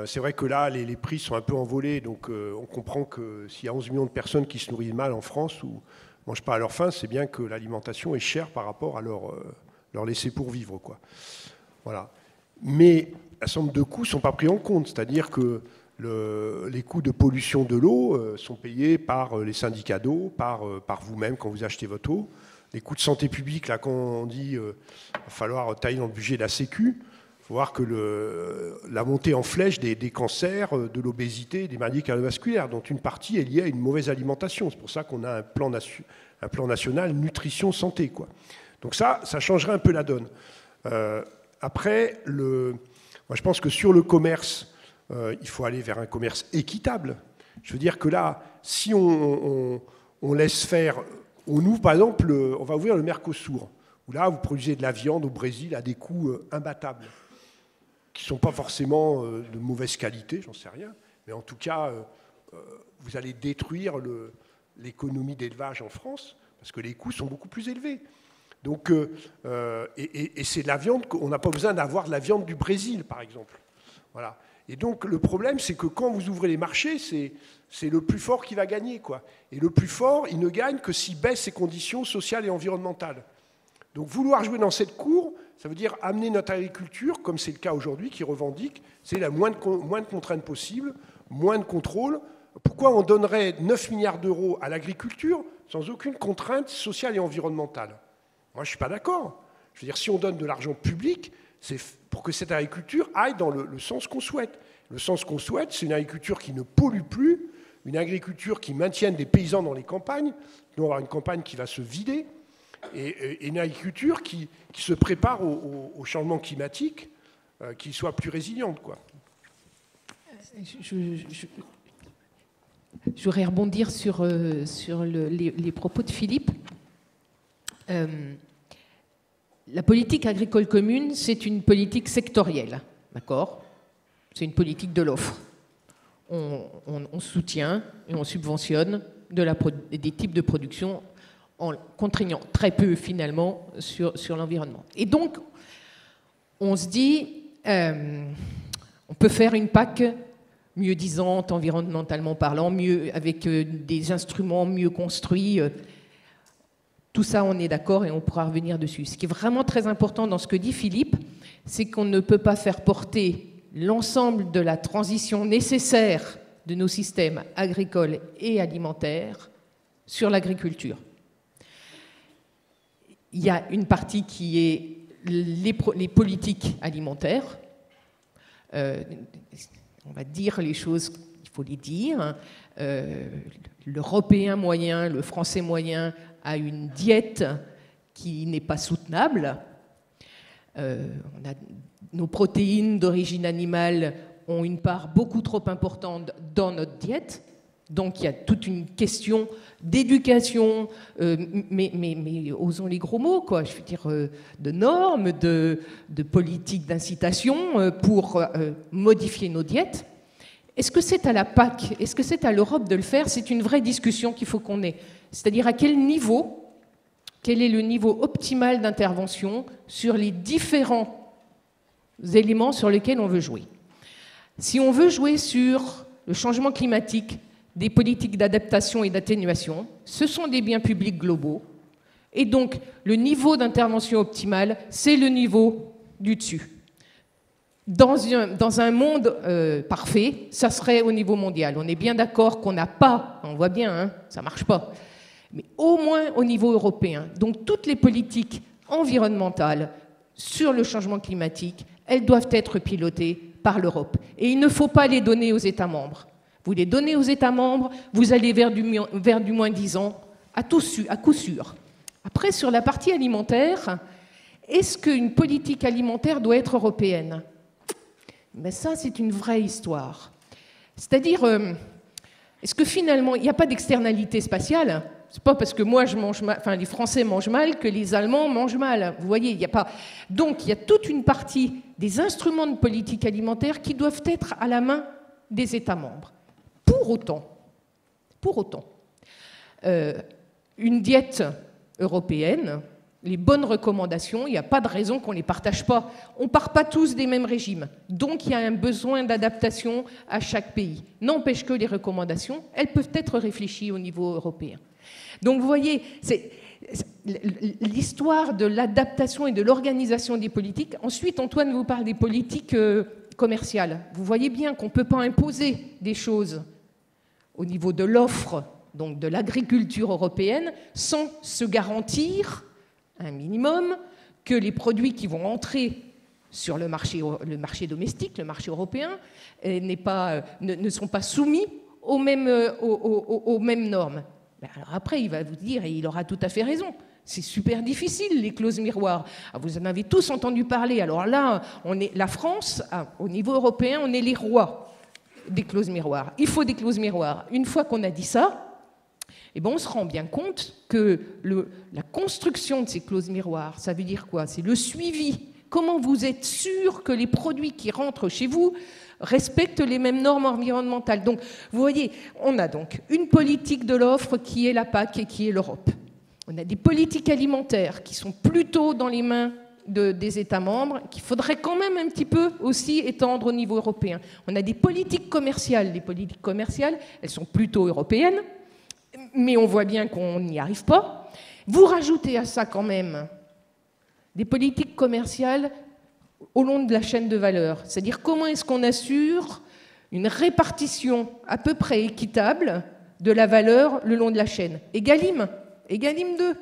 C'est vrai que là, les prix sont un peu envolés. Donc, on comprend que s'il y a 11 millions de personnes qui se nourrissent mal en France ou ne mangent pas à leur faim, c'est bien que l'alimentation est chère par rapport à leur laisser pour vivre, quoi. Voilà. Mais un certain nombre de coûts ne sont pas pris en compte. C'est-à-dire que les coûts de pollution de l'eau sont payés par les syndicats d'eau, par vous-même quand vous achetez votre eau. Les coûts de santé publique, là, quand on dit qu'il va falloir tailler dans le budget de la Sécu, il faut voir que la montée en flèche des cancers, de l'obésité, des maladies cardiovasculaires, dont une partie est liée à une mauvaise alimentation. C'est pour ça qu'on a un plan national nutrition santé, quoi. Donc ça changerait un peu la donne. Après, moi je pense que sur le commerce, il faut aller vers un commerce équitable. Je veux dire que là, si on laisse faire... On ouvre, par exemple, on va ouvrir le Mercosur, où là, vous produisez de la viande au Brésil à des coûts imbattables, qui ne sont pas forcément de mauvaise qualité, j'en sais rien, mais en tout cas, vous allez détruire l'économie d'élevage en France, parce que les coûts sont beaucoup plus élevés. Donc, et c'est de la viande, on n'a pas besoin d'avoir de la viande du Brésil, par exemple. Voilà. Et donc, le problème, c'est que quand vous ouvrez les marchés, c'est le plus fort qui va gagner, quoi. Et le plus fort, il ne gagne que s'il baisse ses conditions sociales et environnementales. Donc, vouloir jouer dans cette cour, ça veut dire amener notre agriculture, comme c'est le cas aujourd'hui, qui revendique, c'est la moins de contraintes possibles, moins de contrôle. Pourquoi on donnerait 9 milliards d'euros à l'agriculture sans aucune contrainte sociale et environnementale? Moi, je ne suis pas d'accord. Je veux dire, si on donne de l'argent public, c'est pour que cette agriculture aille dans le sens qu'on souhaite. Le sens qu'on souhaite, c'est une agriculture qui ne pollue plus, une agriculture qui maintienne des paysans dans les campagnes. Nous, on va avoir une campagne qui va se vider, et une agriculture qui se prépare au changement climatique, qui soit plus résiliente, quoi. Je voudrais rebondir sur les propos de Philippe. la politique agricole commune, c'est une politique sectorielle, d'accord? C'est une politique de l'offre. On soutient et on subventionne des types de production en contraignant très peu, finalement, sur l'environnement. Et donc, on se dit, on peut faire une PAC mieux disante, environnementalement parlant, mieux, avec des instruments mieux construits. Tout ça, on est d'accord et on pourra revenir dessus. Ce qui est vraiment très important dans ce que dit Philippe, c'est qu'on ne peut pas faire porter l'ensemble de la transition nécessaire de nos systèmes agricoles et alimentaires sur l'agriculture. Il y a une partie qui est les politiques alimentaires. On va dire les choses, il faut les dire. L'Européen moyen, le Français moyen a une diète qui n'est pas soutenable. Nos protéines d'origine animale ont une part beaucoup trop importante dans notre diète. Donc il y a toute une question d'éducation, mais osons les gros mots, quoi. Je veux dire, de normes, de politiques d'incitation pour modifier nos diètes. Est-ce que c'est à la PAC, est-ce que c'est à l'Europe de le faire? C'est une vraie discussion qu'il faut qu'on ait. C'est-à-dire à quel niveau, quel est le niveau optimal d'intervention sur les différents éléments sur lesquels on veut jouer. Si on veut jouer sur le changement climatique, des politiques d'adaptation et d'atténuation, ce sont des biens publics globaux. Et donc, le niveau d'intervention optimal, c'est le niveau du dessus. Dans un monde parfait, ça serait au niveau mondial. On est bien d'accord qu'on n'a pas, on voit bien, hein, ça ne marche pas, mais au moins au niveau européen. Donc, toutes les politiques environnementales sur le changement climatique, elles doivent être pilotées par l'Europe. Et il ne faut pas les donner aux États membres. Vous les donnez aux États membres, vous allez vers du moins-disant à coup sûr. Après, sur la partie alimentaire, est-ce qu'une politique alimentaire doit être européenne? Ben ça, c'est une vraie histoire. C'est-à-dire, est-ce que finalement, il n'y a pas d'externalité spatiale? C'est pas parce que moi je mange mal, enfin les Français mangent mal que les Allemands mangent mal. Vous voyez, il n'y a pas. Donc il y a toute une partie des instruments de politique alimentaire qui doivent être à la main des États membres. Pour autant, une diète européenne, les bonnes recommandations, il n'y a pas de raison qu'on ne les partage pas. On ne part pas tous des mêmes régimes. Donc il y a un besoin d'adaptation à chaque pays. N'empêche que les recommandations, elles peuvent être réfléchies au niveau européen. Donc vous voyez, c'est l'histoire de l'adaptation et de l'organisation des politiques. Ensuite, Antoine vous parle des politiques commerciales. Vous voyez bien qu'on ne peut pas imposer des choses au niveau de l'offre, donc de l'agriculture européenne, sans se garantir un minimum que les produits qui vont entrer sur le marché domestique, le marché européen, ne sont pas soumis aux mêmes normes. Alors après, il va vous dire, et il aura tout à fait raison, c'est super difficile, les clauses miroirs. Vous en avez tous entendu parler. Alors là, la France, au niveau européen, on est les rois des clauses miroirs. Il faut des clauses miroirs. Une fois qu'on a dit ça, on se rend bien compte que la construction de ces clauses miroirs, ça veut dire quoi? C'est le suivi. Comment vous êtes sûr que les produits qui rentrent chez vous respectent les mêmes normes environnementales? Donc, vous voyez, on a donc une politique de l'offre qui est la PAC et qui est l'Europe. On a des politiques alimentaires qui sont plutôt dans les mains des États membres, qu'il faudrait quand même un petit peu aussi étendre au niveau européen. On a des politiques commerciales. Les politiques commerciales, elles sont plutôt européennes, mais on voit bien qu'on n'y arrive pas. Vous rajoutez à ça quand même des politiques commerciales au long de la chaîne de valeur. C'est-à-dire comment est-ce qu'on assure une répartition à peu près équitable de la valeur le long de la chaîne. Egalim 2.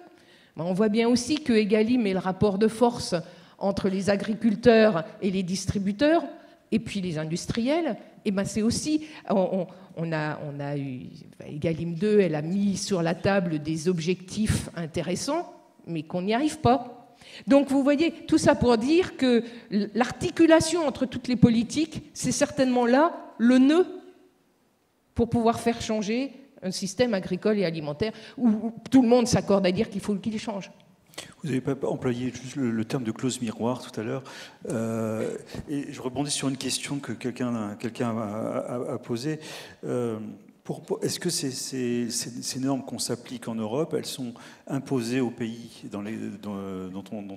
On voit bien aussi que Egalim est le rapport de force entre les agriculteurs et les distributeurs, et puis les industriels. Et c'est aussi, on a eu Egalim 2, elle a mis sur la table des objectifs intéressants, mais qu'on n'y arrive pas. Donc vous voyez, tout ça pour dire que l'articulation entre toutes les politiques, c'est certainement là le nœud pour pouvoir faire changer un système agricole et alimentaire où tout le monde s'accorde à dire qu'il faut qu'il change. Vous n'avez pas employé juste le terme de clause miroir tout à l'heure. Et je rebondis sur une question que quelqu'un a posée. Est-ce que ces normes qu'on s'applique en Europe, elles sont imposées aux pays dont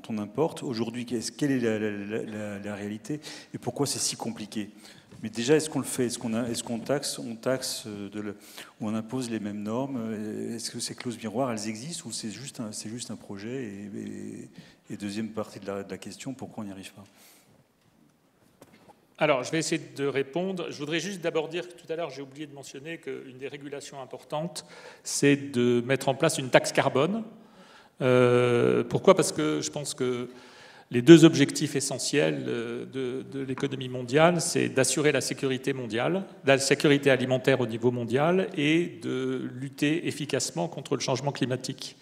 on importe? Aujourd'hui, quelle est la réalité et pourquoi c'est si compliqué? Mais déjà, est-ce qu'on le fait? Est-ce qu'on taxe, ou on impose les mêmes normes? Est-ce que ces clauses miroirs, elles existent, ou c'est juste un projet? Et deuxième partie de la question, pourquoi on n'y arrive pas? Alors, je vais essayer de répondre. Je voudrais juste d'abord dire que tout à l'heure, j'ai oublié de mentionner qu'une des régulations importantes, c'est de mettre en place une taxe carbone. Pourquoi? Parce que je pense que les deux objectifs essentiels de l'économie mondiale, c'est d'assurer la sécurité mondiale, la sécurité alimentaire au niveau mondial et de lutter efficacement contre le changement climatique.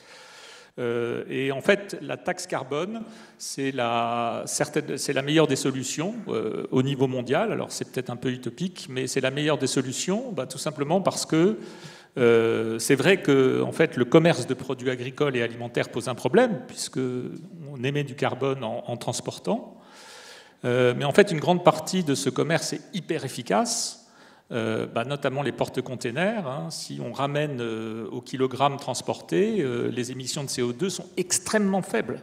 Et en fait, la taxe carbone, c'est la meilleure des solutions au niveau mondial. Alors, c'est peut-être un peu utopique, mais c'est la meilleure des solutions, tout simplement parce que c'est vrai que en fait, le commerce de produits agricoles et alimentaires pose un problème, puisqu'on émet du carbone en transportant. Mais en fait, une grande partie de ce commerce est hyper efficace. Notamment les porte-containers. Si on ramène au kilogramme transporté, les émissions de CO2 sont extrêmement faibles.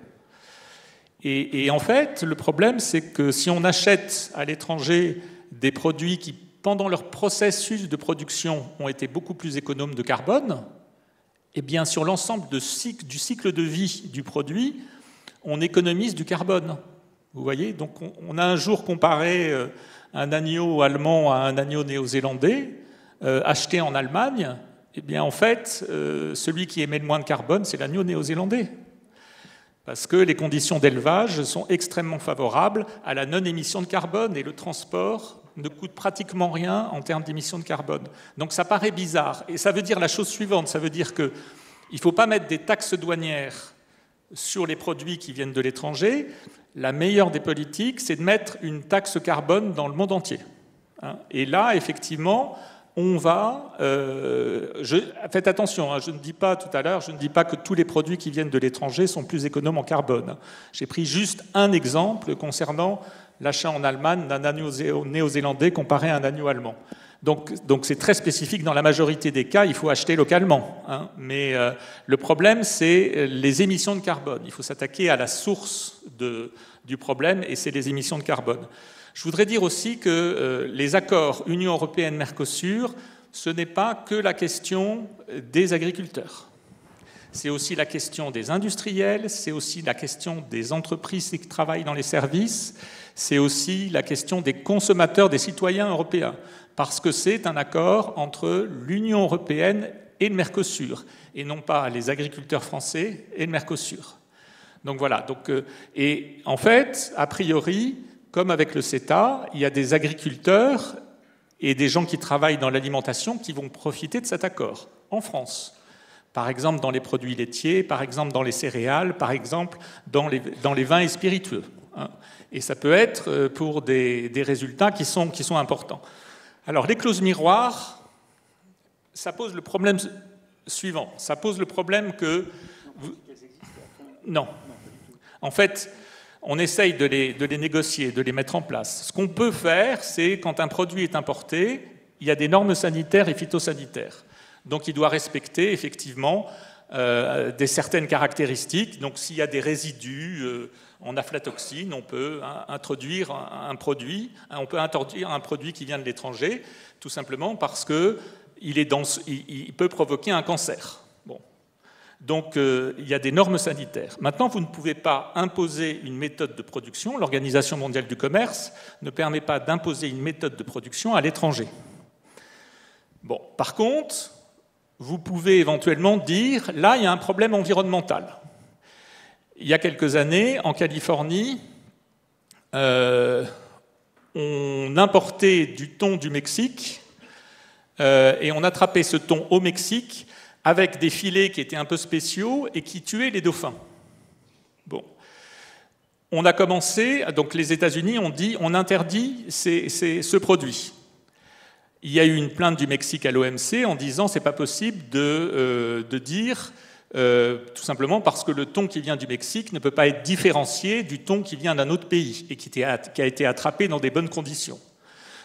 Et en fait, le problème, c'est que si on achète à l'étranger des produits qui, pendant leur processus de production, ont été beaucoup plus économes de carbone, eh bien, sur l'ensemble du cycle de vie du produit, on économise du carbone. Vous voyez? Donc, on a un jour comparé un agneau allemand à un agneau néo-zélandais acheté en Allemagne. Eh bien, en fait, celui qui émet le moins de carbone, c'est l'agneau néo-zélandais. Parce que les conditions d'élevage sont extrêmement favorables à la non-émission de carbone et le transport ne coûte pratiquement rien en termes d'émissions de carbone. Donc ça paraît bizarre. Et ça veut dire la chose suivante, ça veut dire qu'il ne faut pas mettre des taxes douanières sur les produits qui viennent de l'étranger. La meilleure des politiques, c'est de mettre une taxe carbone dans le monde entier. Et là, effectivement, on va... faites attention, je ne dis pas tout à l'heure, je ne dis pas que tous les produits qui viennent de l'étranger sont plus économes en carbone. J'ai pris juste un exemple concernant l'achat en Allemagne d'un agneau néo-zélandais comparé à un agneau allemand. Donc c'est très spécifique. Dans la majorité des cas, il faut acheter localement. Mais le problème, c'est les émissions de carbone. Il faut s'attaquer à la source du problème, et c'est les émissions de carbone. Je voudrais dire aussi que les accords Union européenne-Mercosur, ce n'est pas que la question des agriculteurs. C'est aussi la question des industriels, c'est aussi la question des entreprises qui travaillent dans les services, c'est aussi la question des consommateurs, des citoyens européens. Parce que c'est un accord entre l'Union européenne et le Mercosur, et non pas les agriculteurs français et le Mercosur. Donc voilà. Et en fait, a priori, comme avec le CETA, il y a des agriculteurs et des gens qui travaillent dans l'alimentation qui vont profiter de cet accord en France. Par exemple, dans les produits laitiers, par exemple, dans les céréales, par exemple, dans les vins et spiritueux. Et ça peut être pour des résultats qui sont importants. Alors, les clauses miroirs, ça pose le problème suivant. Ça pose le problème que... Non. En fait, on essaye de les négocier, de les mettre en place. Ce qu'on peut faire, c'est quand un produit est importé, il y a des normes sanitaires et phytosanitaires. Donc, il doit respecter, effectivement, des certaines caractéristiques. Donc, s'il y a des résidus en aflatoxine, on peut introduire un produit qui vient de l'étranger, tout simplement parce qu'il peut provoquer un cancer. Bon. Donc, il y a des normes sanitaires. Maintenant, vous ne pouvez pas imposer une méthode de production. L'Organisation mondiale du commerce ne permet pas d'imposer une méthode de production à l'étranger. Bon. Par contre, vous pouvez éventuellement dire, là, il y a un problème environnemental. Il y a quelques années, en Californie, on importait du thon du Mexique et on attrapait ce thon au Mexique avec des filets qui étaient un peu spéciaux et qui tuaient les dauphins. Bon. On a commencé, donc les États-Unis ont dit, on interdit ce produit. Il y a eu une plainte du Mexique à l'OMC en disant, c'est pas possible de dire tout simplement parce que le thon qui vient du Mexique ne peut pas être différencié du thon qui vient d'un autre pays et qui a été attrapé dans des bonnes conditions.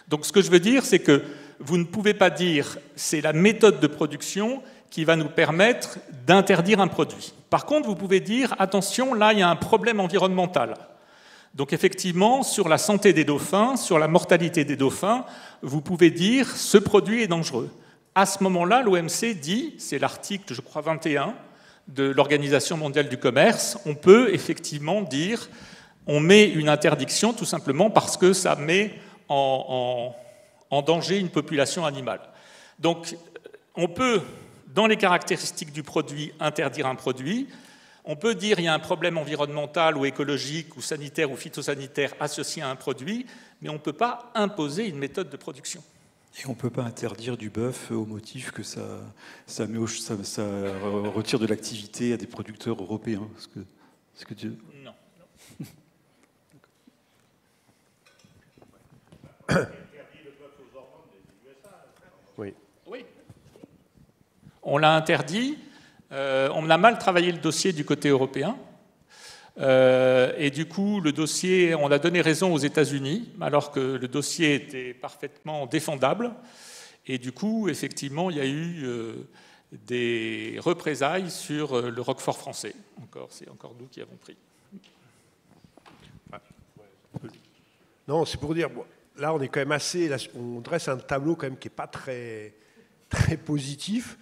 Donc ce que je veux dire, c'est que vous ne pouvez pas dire c'est la méthode de production qui va nous permettre d'interdire un produit. Par contre, vous pouvez dire attention, là il y a un problème environnemental. Donc effectivement, sur la santé des dauphins, sur la mortalité des dauphins, vous pouvez dire ce produit est dangereux. À ce moment-là, l'OMC dit, c'est l'article, je crois, 21 de l'Organisation mondiale du commerce, on peut effectivement dire on met une interdiction tout simplement parce que ça met en danger une population animale. Donc on peut, dans les caractéristiques du produit, interdire un produit. On peut dire qu'il y a un problème environnemental ou écologique ou sanitaire ou phytosanitaire associé à un produit, mais on ne peut pas imposer une méthode de production. Et on ne peut pas interdire du bœuf au motif que ça retire de l'activité à des producteurs européens. Non. Oui. Oui. On l'a interdit. On a mal travaillé le dossier du côté européen. Et du coup, le dossier, on a donné raison aux États-Unis, alors que le dossier était parfaitement défendable. Et du coup, effectivement, il y a eu des représailles sur le roquefort français. C'est encore nous qui avons pris. Non, c'est pour dire, là, on est quand même on dresse un tableau quand même qui n'est pas très, très positif,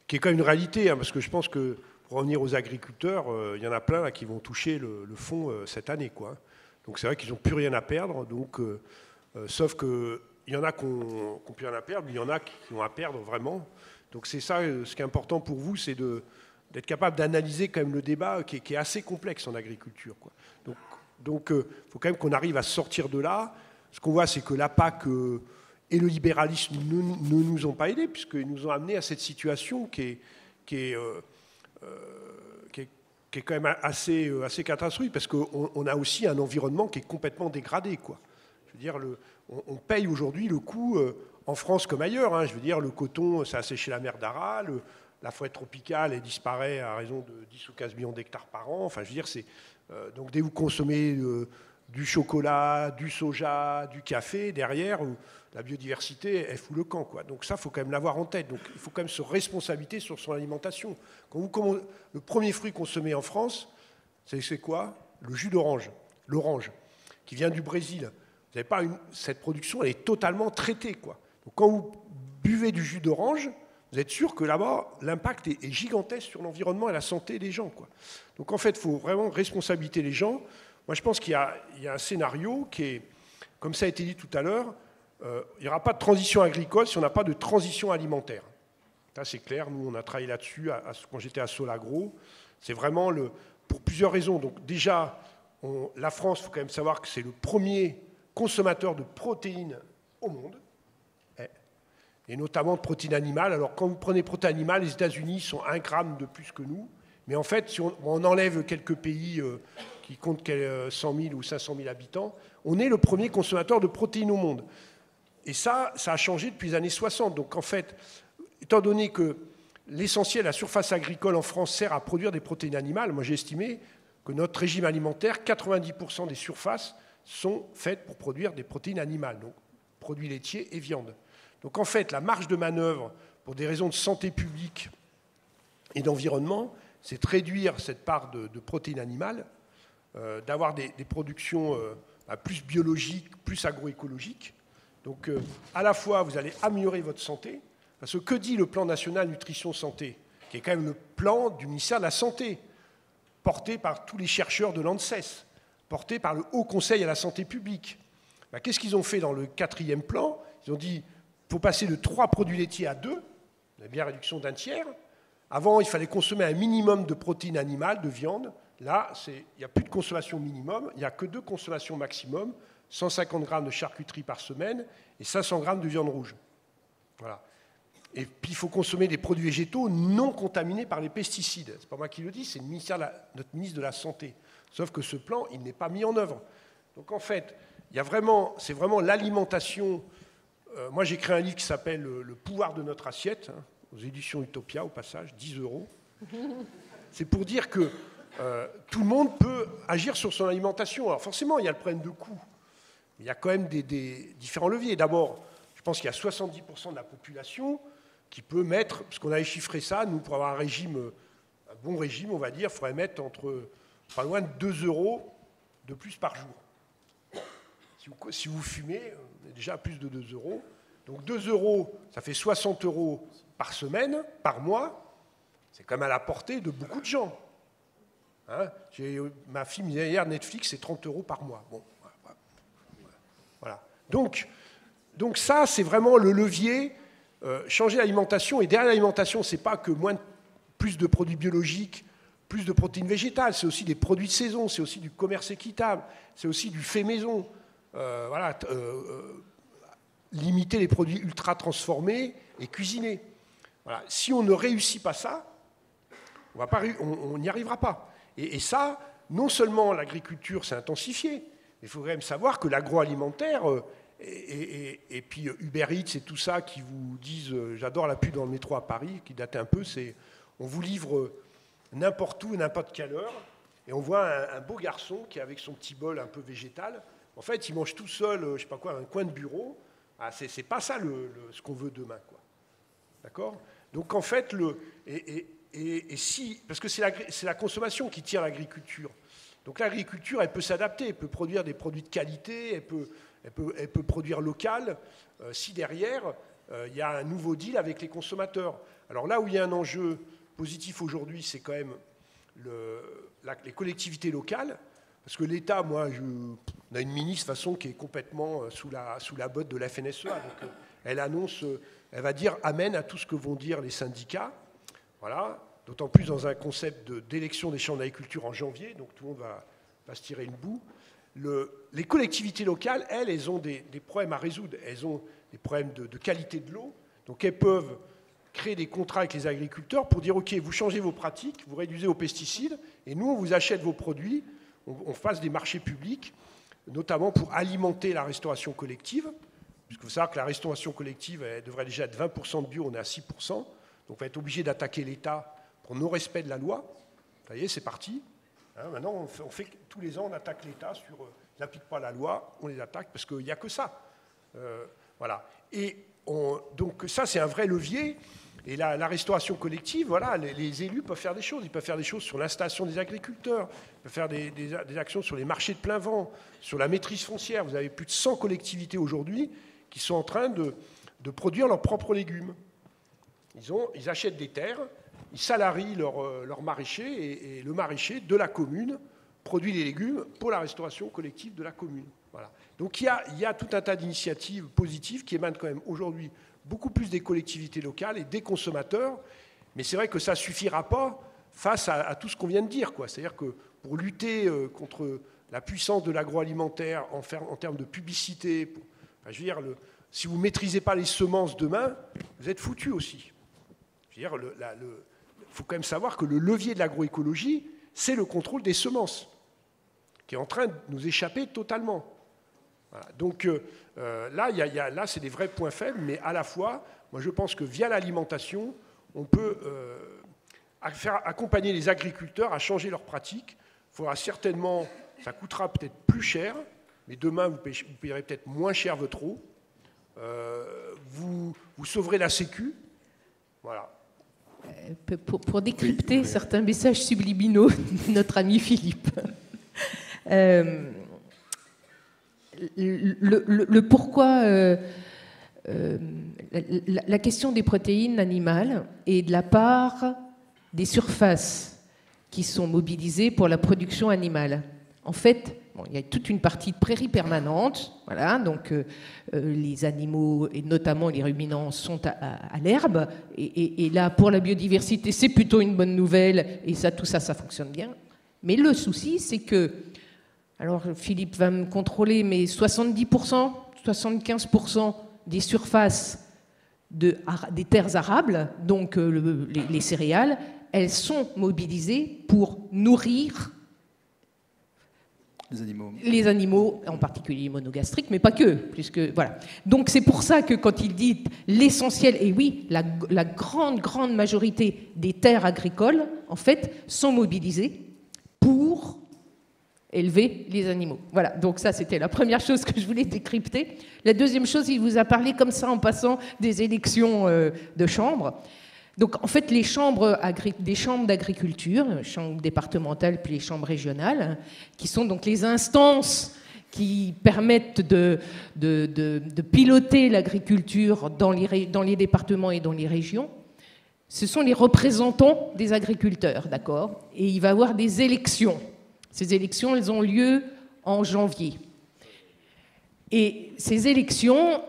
qui est quand même une réalité, hein, parce que je pense que pour revenir aux agriculteurs, il y en a plein là, qui vont toucher le fond cette année, quoi. Donc c'est vrai qu'ils n'ont plus rien à perdre, donc, sauf qu'il y en a qui n'ont plus rien à perdre, mais il y en a qui ont à perdre vraiment. Donc c'est ça, ce qui est important pour vous, c'est d'être capable d'analyser quand même le débat qui est assez complexe en agriculture, quoi. Donc faut quand même qu'on arrive à sortir de là. Ce qu'on voit, c'est que la PAC et le libéralisme ne nous ont pas aidés, puisqu'ils nous ont amenés à cette situation qui est quand même assez catastrophique, parce qu'on a aussi un environnement qui est complètement dégradé, quoi. Je veux dire, on paye aujourd'hui le coût, en France comme ailleurs, hein. Je veux dire, le coton, ça a séché la mer d'Aral, la forêt tropicale, elle disparaît à raison de 10 ou 15 millions d'hectares par an. Enfin, je veux dire, donc dès que vous consommez du chocolat, du soja, du café, derrière, la biodiversité, elle fout le camp, quoi. Donc ça, il faut quand même l'avoir en tête. Donc il faut quand même se responsabiliser sur son alimentation. Le premier fruit consommé en France, c'est quoi? Le jus d'orange, l'orange, qui vient du Brésil. Vous n'avez pas cette production, elle est totalement traitée, quoi. Donc quand vous buvez du jus d'orange, vous êtes sûr que là-bas, l'impact est gigantesque sur l'environnement et la santé des gens, quoi. Donc en fait, il faut vraiment responsabiliser les gens. Moi, je pense qu'il y a un scénario qui est, comme ça a été dit tout à l'heure, il n'y aura pas de transition agricole si on n'a pas de transition alimentaire. Ça, c'est clair. Nous, on a travaillé là-dessus quand j'étais à Solagro. C'est vraiment pour plusieurs raisons. Donc déjà, la France, il faut quand même savoir que c'est le premier consommateur de protéines au monde, et notamment de protéines animales. Alors, quand vous prenez protéines animales, les États-Unis sont 1 gramme de plus que nous. Mais en fait, si on enlève quelques pays qui comptent 100 000 ou 500 000 habitants, on est le premier consommateur de protéines au monde. Et ça a changé depuis les années 60. Donc en fait, étant donné que l'essentiel, la surface agricole en France sert à produire des protéines animales, moi j'ai estimé que notre régime alimentaire, 90% des surfaces sont faites pour produire des protéines animales, donc produits laitiers et viande. Donc en fait, la marge de manœuvre pour des raisons de santé publique et d'environnement, c'est de réduire cette part de protéines animales, d'avoir des productions plus biologiques, plus agroécologiques. Donc à la fois, vous allez améliorer votre santé, parce que dit le plan national nutrition santé, qui est quand même le plan du ministère de la Santé, porté par tous les chercheurs de l'ANSES, porté par le Haut Conseil à la santé publique. Qu'est-ce qu'ils ont fait dans le 4e plan? Ils ont dit qu'il faut passer de 3 produits laitiers à 2, vous avez bien réduction d'un tiers. Avant, il fallait consommer un minimum de protéines animales, de viande. Là, il n'y a plus de consommation minimum, il n'y a que 2 consommations maximum, 150 grammes de charcuterie par semaine et 500 grammes de viande rouge. Voilà. Et puis, il faut consommer des produits végétaux non contaminés par les pesticides. Ce n'est pas moi qui le dis, c'est notre ministre de la Santé. Sauf que ce plan, il n'est pas mis en œuvre. Donc, en fait, c'est vraiment l'alimentation. Moi, j'ai créé un livre qui s'appelle « Le pouvoir de notre assiette », aux éditions Utopia, au passage, 10 €. C'est pour dire que tout le monde peut agir sur son alimentation. Alors forcément, il y a le problème de coût. Il y a quand même des différents leviers. D'abord, je pense qu'il y a 70% de la population qui peut mettre, parce qu'on avait chiffré ça, nous, pour avoir un bon régime, on va dire, il faudrait mettre pas loin de 2 € de plus par jour. Si vous fumez, on est déjà à plus de 2 €. Donc 2 €, ça fait 60 € par semaine, par mois. C'est quand même à la portée de beaucoup de gens. Hein, ma fille me disait hier, Netflix, c'est 30 € par mois. Bon, voilà. Donc ça, c'est vraiment le levier. Changer l'alimentation. Et derrière l'alimentation, ce n'est pas que plus de produits biologiques, plus de protéines végétales. C'est aussi des produits de saison. C'est aussi du commerce équitable. C'est aussi du fait maison. Limiter les produits ultra transformés et cuisinés. Voilà. Si on ne réussit pas ça, on n'y arrivera pas. Et ça, non seulement l'agriculture s'est intensifiée, mais il faut quand même savoir que l'agroalimentaire, et puis Uber Eats et tout ça qui vous disent, j'adore la pub dans le métro à Paris, qui date un peu, c'est on vous livre n'importe où, n'importe quelle heure, et on voit un beau garçon qui est avec son petit bol un peu végétal. En fait, il mange tout seul, je sais pas quoi, un coin de bureau. Ah, c'est pas ça ce qu'on veut demain, quoi. D'accord ? Donc en fait, parce que c'est la consommation qui tire l'agriculture. Donc l'agriculture, elle peut s'adapter, elle peut produire des produits de qualité, elle peut produire local, si derrière, il y a un nouveau deal avec les consommateurs. Alors là où il y a un enjeu positif aujourd'hui, c'est quand même les collectivités locales, parce que l'État, on a une ministre, de toute façon, qui est complètement sous la botte de la FNSEA. Donc, elle annonce, elle va dire amen à tout ce que vont dire les syndicats. Voilà. D'autant plus dans un concept d'élection des chambres d'agriculture en janvier, donc tout le monde va se tirer une boue. Les collectivités locales, elles ont des problèmes à résoudre. Elles ont des problèmes de qualité de l'eau. Donc elles peuvent créer des contrats avec les agriculteurs pour dire, OK, vous changez vos pratiques, vous réduisez vos pesticides, et nous, on vous achète vos produits, on fasse des marchés publics, notamment pour alimenter la restauration collective. Parce qu'il faut savoir que la restauration collective, elle devrait déjà être 20% de bio, on est à 6%. Donc on va être obligé d'attaquer l'État pour non-respect de la loi. Ça y est, c'est parti. Hein, maintenant, on fait tous les ans, on attaque l'État sur ils n'appliquent pas la loi, on les attaque parce qu'il n'y a que ça. Voilà. Et donc ça, c'est un vrai levier. Et la restauration collective, voilà, les élus peuvent faire des choses. Ils peuvent faire des choses sur l'installation des agriculteurs, ils peuvent faire des actions sur les marchés de plein vent, sur la maîtrise foncière. Vous avez plus de 100 collectivités aujourd'hui qui sont en train de produire leurs propres légumes. Ils achètent des terres, ils salarient leur maraîcher, et le maraîcher de la commune produit les légumes pour la restauration collective de la commune. Voilà. Donc il y a tout un tas d'initiatives positives qui émanent quand même aujourd'hui beaucoup plus des collectivités locales et des consommateurs, mais c'est vrai que ça ne suffira pas face à tout ce qu'on vient de dire, quoi. C'est-à-dire que pour lutter contre la puissance de l'agroalimentaire en termes de publicité, je veux dire, si vous ne maîtrisez pas les semences demain, vous êtes foutu aussi. Je veux dire, il faut quand même savoir que le levier de l'agroécologie, c'est le contrôle des semences, qui est en train de nous échapper totalement. Voilà. Donc là, c'est des vrais points faibles, mais à la fois, moi je pense que via l'alimentation, on peut faire accompagner les agriculteurs à changer leurs pratiques. Il faudra certainement, ça coûtera peut-être plus cher, mais demain vous payerez peut-être moins cher votre eau. Vous sauverez la Sécu. Voilà. Pour décrypter certains messages subliminaux de notre ami Philippe. Le pourquoi la question des protéines animales et de la part des surfaces qui sont mobilisées pour la production animale. En fait, il y a toute une partie de prairies permanentes, voilà, donc les animaux, et notamment les ruminants, sont à l'herbe, et là, pour la biodiversité, c'est plutôt une bonne nouvelle, et tout ça fonctionne bien. Mais le souci, c'est que, alors Philippe va me contrôler, mais 70%, 75% des surfaces des terres arables, donc les céréales, elles sont mobilisées pour nourrir Les animaux, en particulier monogastriques, mais pas que, puisque voilà. Donc c'est pour ça que quand il dit l'essentiel, et oui, la grande majorité des terres agricoles, en fait, sont mobilisées pour élever les animaux. Voilà, donc ça c'était la première chose que je voulais décrypter. La deuxième chose, il vous a parlé comme ça en passant des élections de chambres. Donc en fait, des chambres d'agriculture, chambres départementales puis les chambres régionales, qui sont donc les instances qui permettent de piloter l'agriculture dans les départements et dans les régions, ce sont les représentants des agriculteurs, d'accord ? Et il va y avoir des élections. Ces élections, elles ont lieu en janvier. Et ces élections,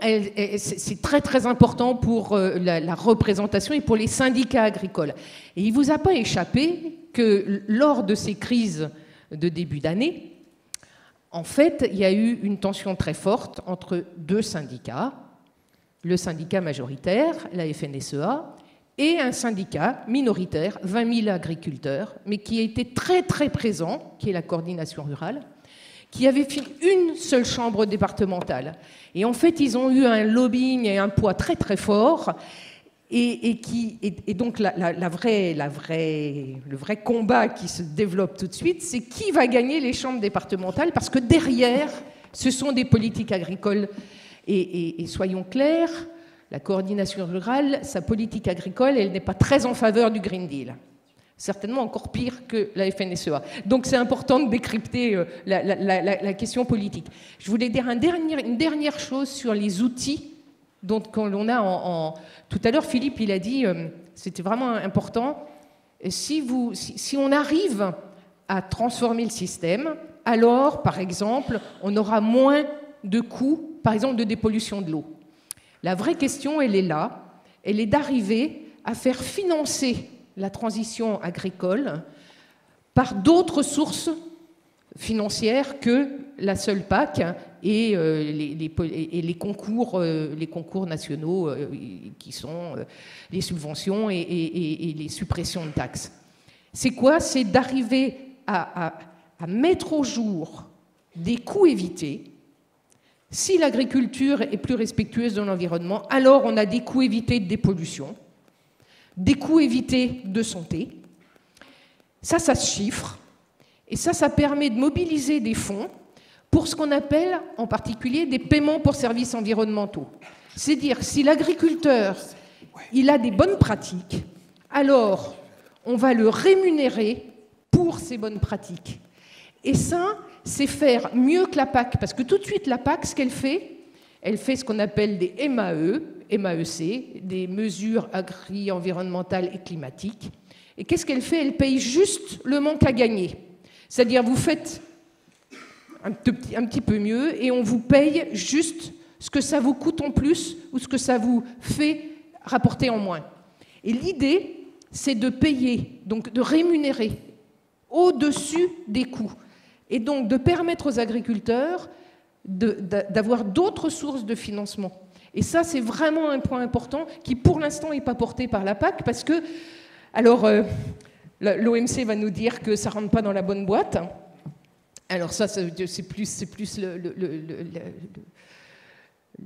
c'est très très important pour la représentation et pour les syndicats agricoles. Et il ne vous a pas échappé que lors de ces crises de début d'année, en fait, il y a eu une tension très forte entre deux syndicats, le syndicat majoritaire, la FNSEA, et un syndicat minoritaire, 20 000 agriculteurs, mais qui a été très très présent, qui est la coordination rurale, qui avait fait une seule chambre départementale. Et en fait, ils ont eu un lobbying et un poids très très fort. Et donc, le vrai combat qui se développe tout de suite, c'est qui va gagner les chambres départementales, parce que derrière, ce sont des politiques agricoles. Et soyons clairs, la coordination rurale, sa politique agricole, elle n'est pas très en faveur du Green Deal. Certainement encore pire que la FNSEA. Donc c'est important de décrypter la question politique. Je voulais dire une dernière chose sur les outils dont on a Tout à l'heure, Philippe, il a dit, c'était vraiment important, si on arrive à transformer le système, alors, par exemple, on aura moins de coûts, par exemple, de dépollution de l'eau. La vraie question, elle est là, elle est d'arriver à faire financer la transition agricole par d'autres sources financières que la seule PAC et les concours nationaux qui sont les subventions et les suppressions de taxes. C'est quoi ? C'est d'arriver à mettre au jour des coûts évités. Si l'agriculture est plus respectueuse de l'environnement, alors on a des coûts évités de dépollution, des coûts évités de santé. Ça se chiffre. Et ça permet de mobiliser des fonds pour ce qu'on appelle en particulier des paiements pour services environnementaux. C'est-à-dire, si l'agriculteur il a des bonnes pratiques, alors on va le rémunérer pour ces bonnes pratiques. Et ça, c'est faire mieux que la PAC, parce que tout de suite, la PAC, ce qu'elle fait ce qu'on appelle des MAEC, des mesures agri-environnementales et climatiques. Et qu'est-ce qu'elle fait ? Elle paye juste le manque à gagner. C'est-à-dire, vous faites un petit peu mieux et on vous paye juste ce que ça vous coûte en plus ou ce que ça vous fait rapporter en moins. Et l'idée, c'est de payer, donc de rémunérer au-dessus des coûts. Et donc de permettre aux agriculteurs d'avoir d'autres sources de financement. Et ça, c'est vraiment un point important qui, pour l'instant, n'est pas porté par la PAC, parce que, alors, l'OMC va nous dire que ça ne rentre pas dans la bonne boîte. Alors ça, c'est plus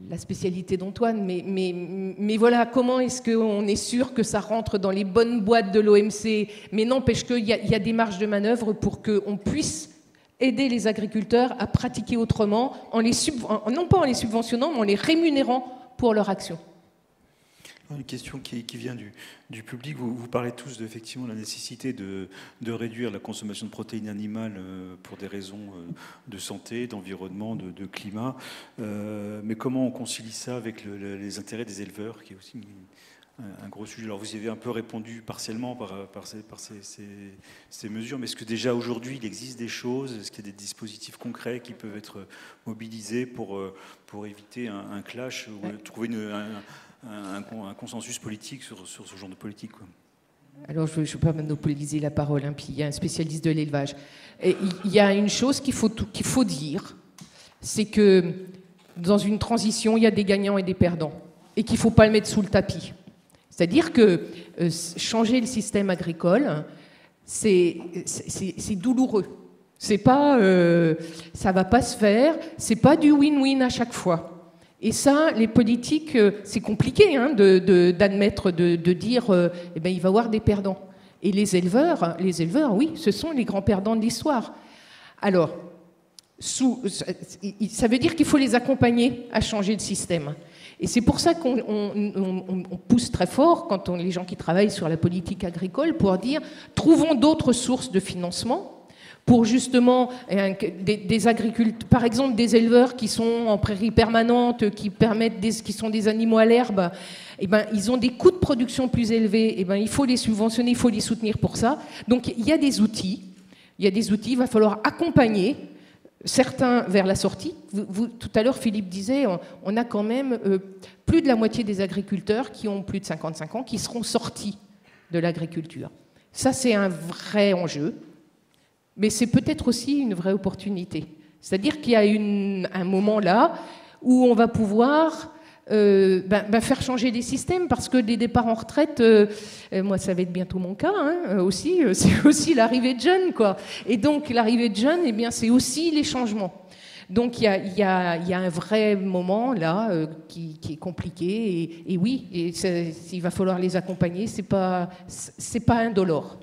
la spécialité d'Antoine, mais voilà, comment est-ce qu'on est sûr que ça rentre dans les bonnes boîtes de l'OMC ? Mais n'empêche qu'il y a des marges de manœuvre pour qu'on puisse aider les agriculteurs à pratiquer autrement, non pas en les subventionnant, mais en les rémunérant pour leur action. Une question qui vient du public. Vous parlez tous effectivement de la nécessité de réduire la consommation de protéines animales pour des raisons de santé, d'environnement, de climat. Mais comment on concilie ça avec les intérêts des éleveurs, qui est aussi un gros sujet. Alors vous y avez un peu répondu partiellement par ces mesures, mais est-ce que déjà aujourd'hui il existe des choses, est-ce qu'il y a des dispositifs concrets qui peuvent être mobilisés pour éviter un clash ou trouver un consensus politique sur ce genre de politique, quoi. Alors je ne veux pas monopoliser la parole, puis il y a un spécialiste de l'élevage. Et il y a une chose qu'il faut dire, c'est que dans une transition, il y a des gagnants et des perdants, et qu'il ne faut pas le mettre sous le tapis. C'est-à-dire que changer le système agricole, c'est douloureux. C'est pas, ça va pas se faire. C'est pas du win-win à chaque fois. Et ça, les politiques, c'est compliqué hein, d'admettre, de dire, eh ben, il va y avoir des perdants. Et les éleveurs, oui, ce sont les grands perdants de l'histoire. Alors, ça veut dire qu'il faut les accompagner à changer de système. Et c'est pour ça qu'on pousse très fort, quand les gens qui travaillent sur la politique agricole, pour dire, trouvons d'autres sources de financement pour justement des agriculteurs, par exemple des éleveurs qui sont en prairie permanente, qui sont des animaux à l'herbe, eh ben, ils ont des coûts de production plus élevés, eh ben, il faut les subventionner, il faut les soutenir pour ça. Donc il y a des outils, il va falloir accompagner certains vers la sortie. Tout à l'heure, Philippe disait, on a quand même plus de la moitié des agriculteurs qui ont plus de 55 ans qui seront sortis de l'agriculture. Ça, c'est un vrai enjeu. Mais c'est peut-être aussi une vraie opportunité. C'est-à-dire qu'il y a un moment là où on va pouvoir faire changer les systèmes, parce que les départs en retraite, moi ça va être bientôt mon cas, hein, aussi, c'est aussi l'arrivée de jeunes, quoi. Et donc l'arrivée de jeunes, eh bien, c'est aussi les changements. Donc il y a un vrai moment là qui est compliqué, et oui, il va falloir les accompagner, c'est pas indolore.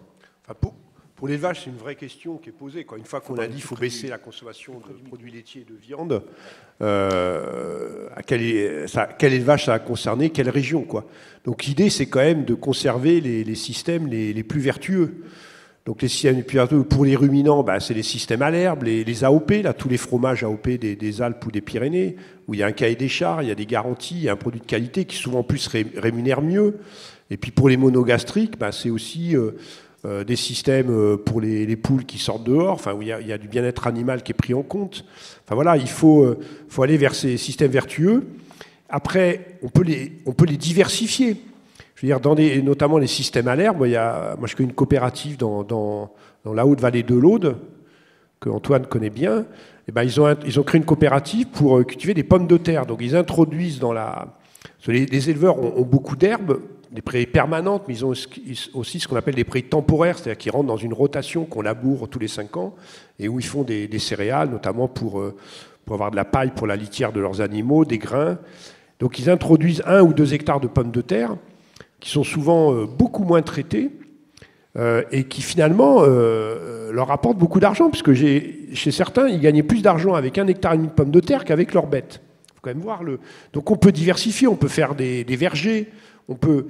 Enfin, pour l'élevage, c'est une vraie question qui est posée. Une fois qu'on a dit qu'il faut baisser la consommation de produits laitiers et de viande, quel élevage ça a concerné, quelle région, quoi. Donc l'idée, c'est quand même de conserver les systèmes les plus vertueux. Donc les systèmes les plus vertueux, pour les ruminants, c'est les systèmes à l'herbe, les AOP, là, tous les fromages AOP des Alpes ou des Pyrénées, où il y a un cahier des charges, il y a des garanties, il y a un produit de qualité qui souvent plus rémunère mieux. Et puis pour les monogastriques, c'est aussi... des systèmes pour les poules qui sortent dehors, où il y a du bien-être animal qui est pris en compte. Enfin voilà, il faut aller vers ces systèmes vertueux. Après, on peut les diversifier. Je veux dire, notamment les systèmes à l'herbe, moi je connais une coopérative dans la Haute-Vallée de l'Aude, que Antoine connaît bien. Et ils ont créé une coopérative pour cultiver des pommes de terre. Donc ils introduisent les éleveurs ont beaucoup d'herbes, des prairies permanentes, mais ils ont aussi ce qu'on appelle des prairies temporaires, c'est-à-dire qu'ils rentrent dans une rotation qu'on laboure tous les 5 ans, et où ils font des céréales, notamment pour avoir de la paille pour la litière de leurs animaux, des grains. Donc ils introduisent 1 ou 2 hectares de pommes de terre, qui sont souvent beaucoup moins traités, et qui finalement leur apportent beaucoup d'argent, puisque chez certains, ils gagnaient plus d'argent avec 1,5 hectare de pommes de terre qu'avec leurs bêtes. Il faut quand même voir Donc on peut diversifier, on peut faire des vergers, on peut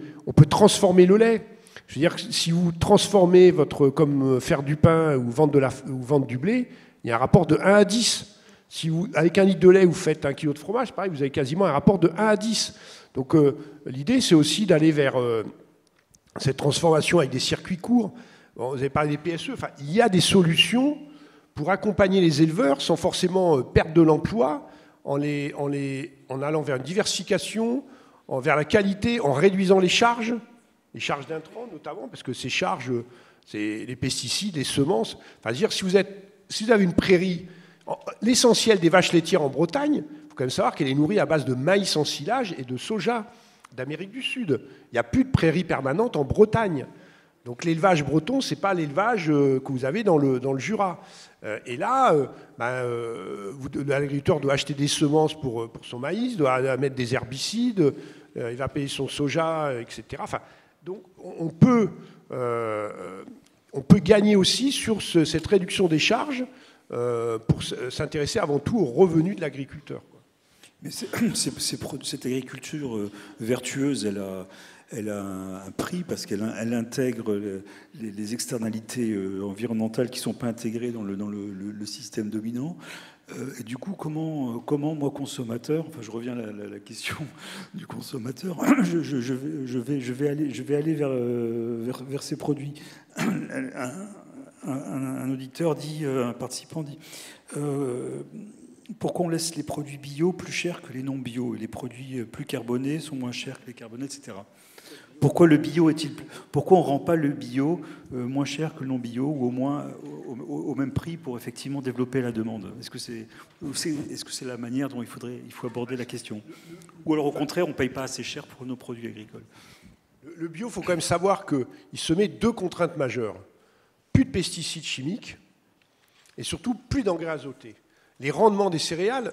transformer le lait. Je veux dire, si vous transformez comme faire du pain ou vendre du blé, il y a un rapport de 1 à 10. Si avec 1 litre de lait, vous faites 1 kilo de fromage, pareil, vous avez quasiment un rapport de 1 à 10. Donc l'idée, c'est aussi d'aller vers cette transformation avec des circuits courts. Bon, vous avez parlé des PSE. Il y a des solutions pour accompagner les éleveurs sans forcément perdre de l'emploi, en allant vers une diversification, vers la qualité, en réduisant les charges d'intrants notamment, parce que ces charges, c'est les pesticides, les semences. Dire, si vous avez une prairie, l'essentiel des vaches laitières en Bretagne, il faut quand même savoir qu'elle est nourrie à base de maïs en silage et de soja d'Amérique du Sud. Il n'y a plus de prairies permanentes en Bretagne. Donc l'élevage breton, ce n'est pas l'élevage que vous avez dans le Jura. Et là, l'agriculteur doit acheter des semences pour son maïs, doit mettre des herbicides, il va payer son soja, etc. Donc on peut gagner aussi sur cette réduction des charges pour s'intéresser avant tout aux revenus de l'agriculteur. Mais cette agriculture vertueuse, elle a un prix parce qu'elle intègre les externalités environnementales qui ne sont pas intégrées dans le système dominant. Et du coup, comment moi, consommateur, je reviens à la question du consommateur, je vais aller vers ces produits. Un auditeur dit, un participant dit, pourquoi on laisse les produits bio plus chers que les non bio et les produits plus carbonés sont moins chers que les carbonés, etc. Pourquoi on rend pas le bio moins cher que le non bio ou au moins au même prix pour effectivement développer la demande? Est-ce que c'est la manière dont il faut aborder la question? Ou alors au contraire, on ne paye pas assez cher pour nos produits agricoles? Le bio, il faut quand même savoir qu'il se met 2 contraintes majeures. Plus de pesticides chimiques et surtout plus d'engrais azotés. Les rendements des céréales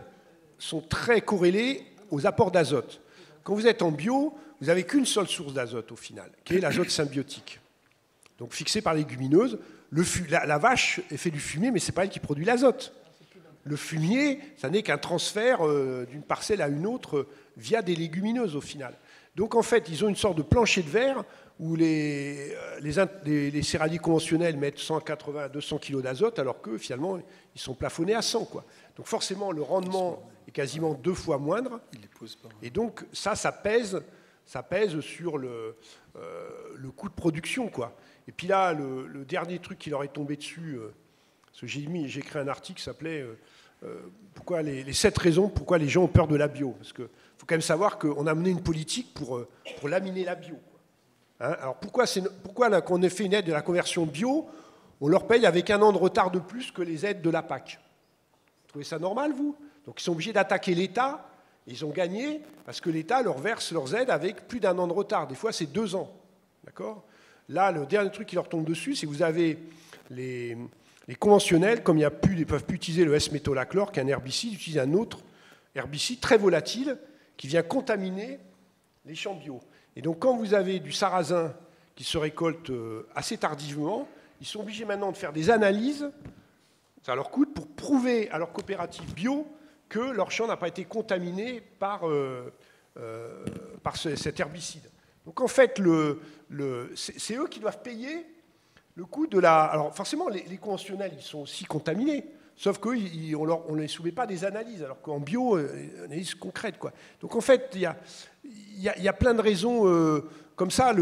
sont très corrélés aux apports d'azote. Quand vous êtes en bio, vous n'avez qu'une seule source d'azote au final, qui est l'azote symbiotique. Donc fixé par les légumineuses, la vache fait du fumier, mais ce n'est pas elle qui produit l'azote. Le fumier, ça n'est qu'un transfert d'une parcelle à une autre via des légumineuses au final. Donc en fait, ils ont une sorte de plancher de verre où les céréaliers conventionnels mettent 180 à 200 kg d'azote, alors que finalement, ils sont plafonnés à 100, quoi. Donc forcément, le rendement est quasiment 2 fois moindre. Et donc ça pèse sur le coût de production, quoi. Et puis là, le dernier truc qui leur est tombé dessus, parce que j'ai écrit un article qui s'appelait pourquoi les 7 raisons pourquoi les gens ont peur de la bio. Parce qu'il faut quand même savoir qu'on a mené une politique pour laminer la bio. Hein, alors pourquoi quand on a fait une aide de la conversion bio, on leur paye avec 1 an de retard de plus que les aides de la PAC? Vous trouvez ça normal, vous? Donc ils sont obligés d'attaquer l'État, ils ont gagné, parce que l'État leur verse leurs aides avec plus d'1 an de retard. Des fois, c'est 2 ans. D'accord? Là, le dernier truc qui leur tombe dessus, c'est que vous avez les conventionnels, comme ils ne peuvent plus utiliser le S-métolachlore, qui est un herbicide, ils utilisent un autre herbicide très volatile qui vient contaminer les champs bio. Et donc, quand vous avez du sarrasin qui se récolte assez tardivement, ils sont obligés maintenant de faire des analyses, ça leur coûte, pour prouver à leur coopérative bio que leur champ n'a pas été contaminé par cet herbicide. Donc, en fait, c'est eux qui doivent payer le coût de la... Alors, forcément, les conventionnels, ils sont aussi contaminés, sauf qu'on ne les soumet pas des analyses, alors qu'en bio, une analyse concrète, quoi. Donc, en fait, il y a plein de raisons comme ça.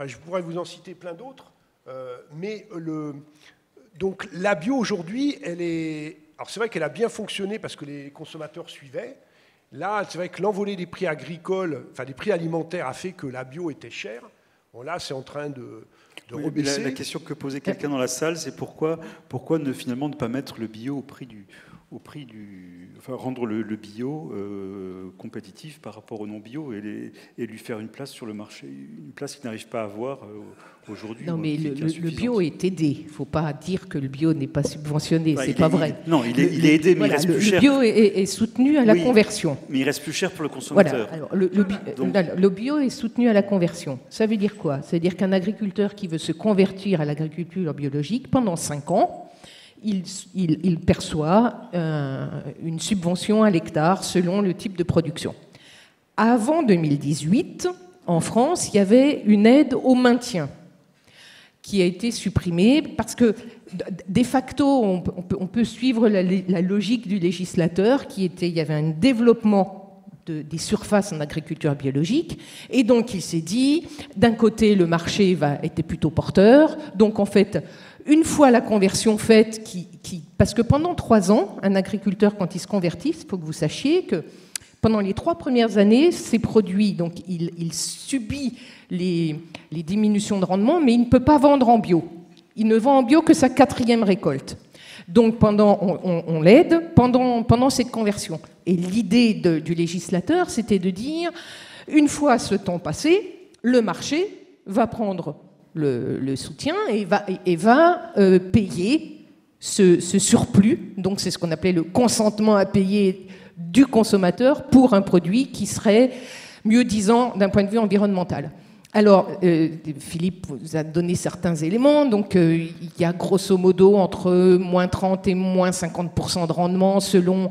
Je pourrais vous en citer plein d'autres, donc, la bio, aujourd'hui, elle est... Alors, c'est vrai qu'elle a bien fonctionné parce que les consommateurs suivaient. Là, c'est vrai que l'envolée des prix agricoles, enfin des prix alimentaires, a fait que la bio était chère. Bon, là, c'est en train de rebaisser. La question que posait quelqu'un dans la salle, c'est pourquoi finalement ne pas mettre le bio au prix du enfin, rendre le bio compétitif par rapport au non bio et lui faire une place sur le marché, une place qu'il n'arrive pas à avoir aujourd'hui. Non, mais le bio est aidé. Il ne faut pas dire que le bio n'est pas subventionné. C'est pas vrai. Il est aidé, mais il reste plus cher. Le bio est soutenu à la conversion. Mais il reste plus cher pour le consommateur. Voilà. Alors, le bio est soutenu à la conversion. Ça veut dire quoi? Ça veut dire qu'un agriculteur qui veut se convertir à l'agriculture biologique, pendant 5 ans, il perçoit une subvention à l'hectare selon le type de production. Avant 2018, en France, il y avait une aide au maintien qui a été supprimée parce que, de facto, on peut suivre la logique du législateur il y avait un développement des surfaces en agriculture biologique, et donc il s'est dit, d'un côté, le marché était plutôt porteur, donc en fait, une fois la conversion faite, parce que pendant 3 ans, un agriculteur, quand il se convertit, il faut que vous sachiez que pendant les 3 premières années, ces produits, donc il subit les diminutions de rendement, mais il ne peut pas vendre en bio. Il ne vend en bio que sa 4e récolte. Donc on l'aide pendant cette conversion. Et l'idée du législateur, c'était de dire, une fois ce temps passé, le marché va prendre le soutien et va payer ce surplus. Donc c'est ce qu'on appelait le consentement à payer du consommateur pour un produit qui serait mieux disant d'un point de vue environnemental. Alors, Philippe vous a donné certains éléments. Donc, il y a grosso modo entre moins 30 et moins 50% de rendement selon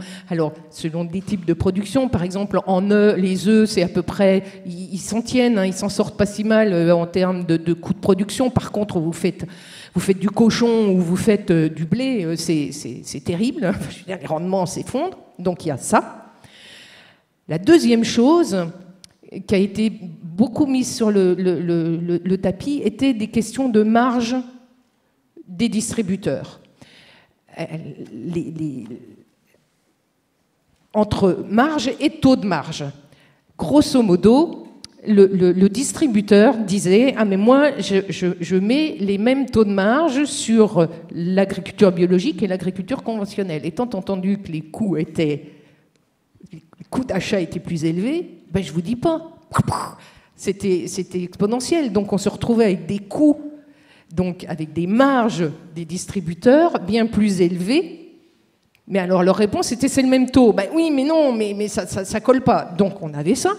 des types de production. Par exemple, en œufs, les œufs, c'est à peu près, ils s'en tiennent, hein, ils s'en sortent pas si mal en termes de coûts de production. Par contre, vous faites du cochon ou vous faites du blé, c'est terrible. Je veux dire, les rendements s'effondrent. Donc, il y a ça. La deuxième chose qui a été beaucoup mise sur le tapis étaient des questions de marge des distributeurs. Entre marge et taux de marge. Grosso modo, le distributeur disait « Ah mais moi, je mets les mêmes taux de marge sur l'agriculture biologique et l'agriculture conventionnelle. » Étant entendu que les coûts d'achat étaient plus élevés, ben je ne vous dis pas. C'était exponentiel. Donc on se retrouvait avec des coûts donc avec des marges des distributeurs bien plus élevées. Mais alors leur réponse était c'est le même taux. Ben oui, mais non, mais ça colle pas. Donc on avait ça.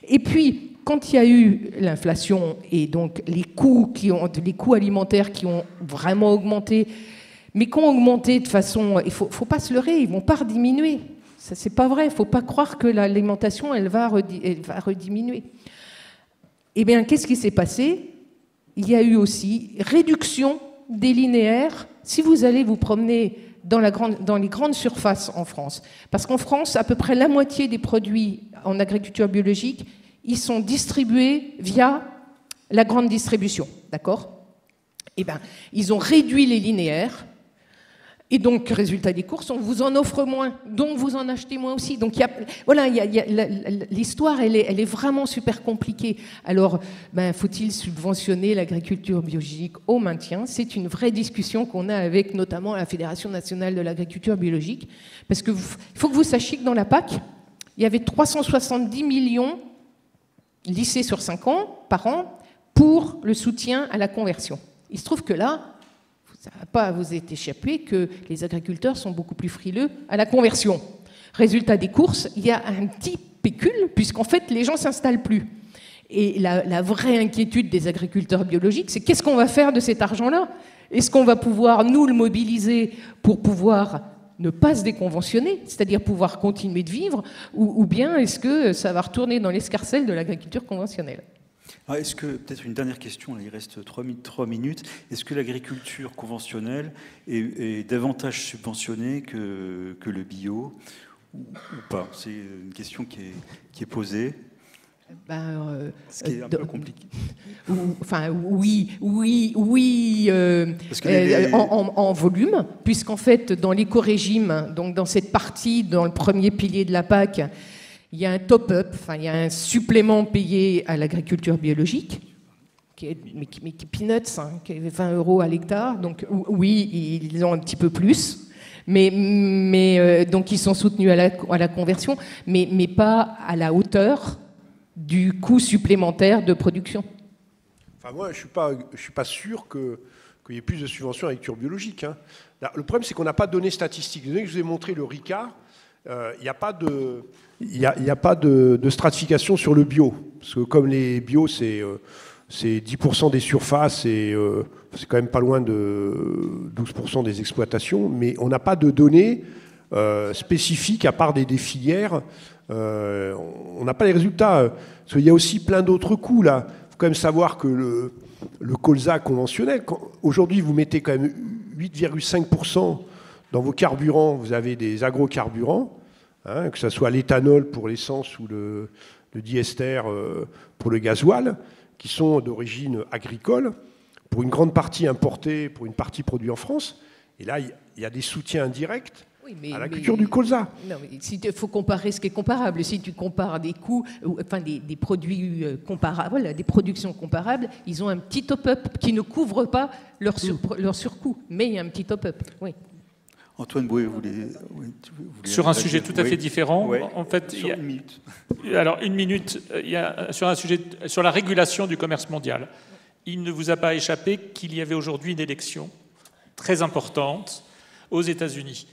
Et puis quand il y a eu l'inflation et donc les coûts alimentaires qui ont vraiment augmenté, mais qui ont augmenté de façon, il faut pas se leurrer, ils vont pas rediminuer. Ça c'est pas vrai. Il faut pas croire que l'alimentation elle va rediminuer. Eh bien, qu'est-ce qui s'est passé? Il y a eu aussi réduction des linéaires. Si vous allez vous promener dans les grandes surfaces en France, parce qu'en France, à peu près la moitié des produits en agriculture biologique, ils sont distribués via la grande distribution, d'accord? Eh bien, ils ont réduit les linéaires, et donc, résultat des courses, on vous en offre moins, donc vous en achetez moins aussi. Donc, l'histoire, elle est vraiment super compliquée. Alors, faut-il subventionner l'agriculture biologique au maintien? C'est une vraie discussion qu'on a avec notamment la Fédération nationale de l'agriculture biologique, parce qu'il faut que vous sachiez que dans la PAC, il y avait 370 millions lissés sur 5 ans par an pour le soutien à la conversion. Il se trouve que là, ça ne va pas vous être échappé que les agriculteurs sont beaucoup plus frileux à la conversion. Résultat des courses, il y a un petit pécule, puisqu'en fait, les gens ne s'installent plus. Et la vraie inquiétude des agriculteurs biologiques, c'est qu'est-ce qu'on va faire de cet argent-là? Est-ce qu'on va pouvoir, nous, le mobiliser pour pouvoir ne pas se déconventionner, c'est-à-dire pouvoir continuer de vivre, ou bien est-ce que ça va retourner dans l'escarcelle de l'agriculture conventionnelle? Est-ce que, peut-être une dernière question, il reste 3 minutes, est-ce que l'agriculture conventionnelle est davantage subventionnée que le bio ou pas? C'est une question qui est posée. Ce qui est un peu compliqué. Enfin, oui, en volume, puisqu'en fait, dans l'éco-régime, donc dans cette partie, dans le premier pilier de la PAC, il y a un top-up, enfin, il y a un supplément payé à l'agriculture biologique, qui est peanuts, qui est 20 € à l'hectare. Donc oui, ils ont un petit peu plus, mais donc ils sont soutenus à la conversion, mais pas à la hauteur du coût supplémentaire de production. Enfin, moi, je suis pas sûr qu'il y ait plus de subventions à l'agriculture biologique. Hein. Là, le problème, c'est qu'on n'a pas de données statistiques. Je vous ai montré le RICA. Il n'y a pas de stratification sur le bio. Parce que comme les bio, c'est 10% des surfaces et c'est quand même pas loin de 12% des exploitations, mais on n'a pas de données spécifiques à part des filières. On n'a pas les résultats. Parce qu'il y a aussi plein d'autres coûts là. Il faut quand même savoir que le colza conventionnel, aujourd'hui vous mettez quand même 8,5% dans vos carburants, vous avez des agrocarburants, hein, que ce soit l'éthanol pour l'essence ou le diester pour le gasoil, qui sont d'origine agricole, pour une grande partie importée, pour une partie produite en France. Et là, il y a des soutiens indirects à la culture du colza. Non, mais il faut comparer ce qui est comparable. Si tu compares des coûts, enfin des produits comparables, des productions comparables, ils ont un petit top-up qui ne couvre pas leur surcoût, mais il y a un petit top-up. Oui. Antoine Bouet, vous voulez sur un sujet tout à fait différent. Oui. En fait, sur une minute. Alors, une minute. Il y a, sur un sujet, sur la régulation du commerce mondial. Il ne vous a pas échappé qu'il y avait aujourd'hui une élection très importante aux États-Unis.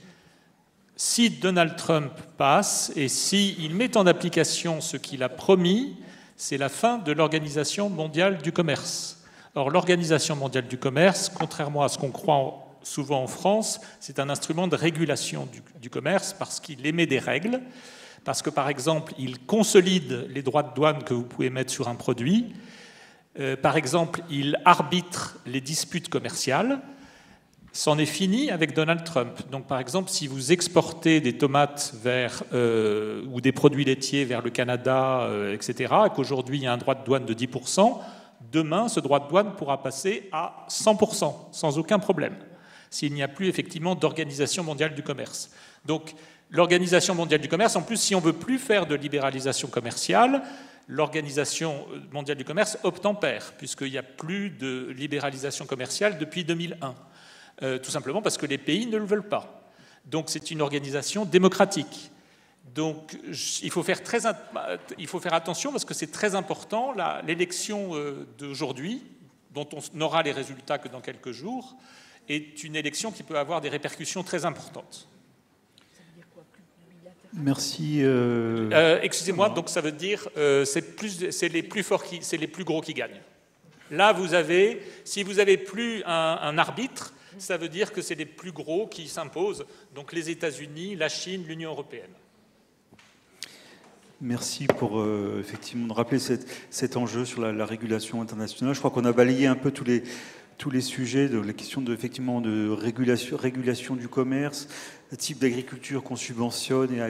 Si Donald Trump passe et s'il met en application ce qu'il a promis, c'est la fin de l'Organisation mondiale du commerce. Or, l'Organisation mondiale du commerce, contrairement à ce qu'on croit souvent en France, c'est un instrument de régulation du commerce parce qu'il émet des règles, parce que, par exemple, il consolide les droits de douane que vous pouvez mettre sur un produit. Par exemple, il arbitre les disputes commerciales. C'en est fini avec Donald Trump. Donc, par exemple, si vous exportez des tomates ou des produits laitiers vers le Canada, etc., et qu'aujourd'hui il y a un droit de douane de 10%, demain, ce droit de douane pourra passer à 100%, sans aucun problème, s'il n'y a plus effectivement d'Organisation mondiale du commerce. Donc, l'Organisation mondiale du commerce, en plus, si on ne veut plus faire de libéralisation commerciale, l'Organisation mondiale du commerce obtempère, puisqu'il n'y a plus de libéralisation commerciale depuis 2001. Tout simplement parce que les pays ne le veulent pas. Donc c'est une organisation démocratique. Donc il faut faire attention parce que c'est très important. L'élection d'aujourd'hui, dont on n'aura les résultats que dans quelques jours, est une élection qui peut avoir des répercussions très importantes. Merci. Excusez-moi, donc ça veut dire c'est les plus forts c'est les plus gros qui gagnent. Là, si vous avez plus un arbitre, ça veut dire que c'est les plus gros qui s'imposent, donc les États-Unis, la Chine, l'Union européenne. Merci pour effectivement de rappeler cet enjeu sur la régulation internationale. Je crois qu'on a balayé un peu tous les sujets, de la question effectivement de régulation du commerce, le type d'agriculture qu'on subventionne et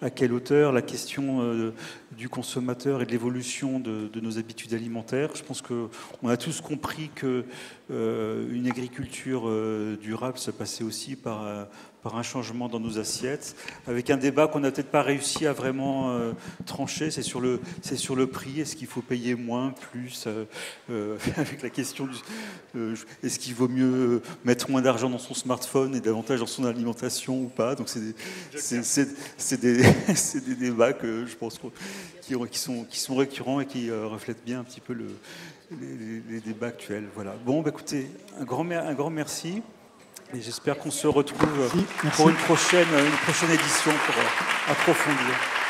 à quelle hauteur, la question du consommateur et de l'évolution de nos habitudes alimentaires. Je pense qu'on a tous compris qu'une agriculture durable, ça passait aussi par un changement dans nos assiettes, avec un débat qu'on n'a peut-être pas réussi à vraiment trancher, c'est sur le prix, est-ce qu'il faut payer moins, plus, avec la question est-ce qu'il vaut mieux mettre moins d'argent dans son smartphone et davantage dans son alimentation ou pas. Donc c'est des débats que je pense qui sont récurrents et qui reflètent bien un petit peu les débats actuels. Voilà. Bon, écoutez, un grand merci. Et j'espère qu'on se retrouve pour une prochaine édition pour approfondir.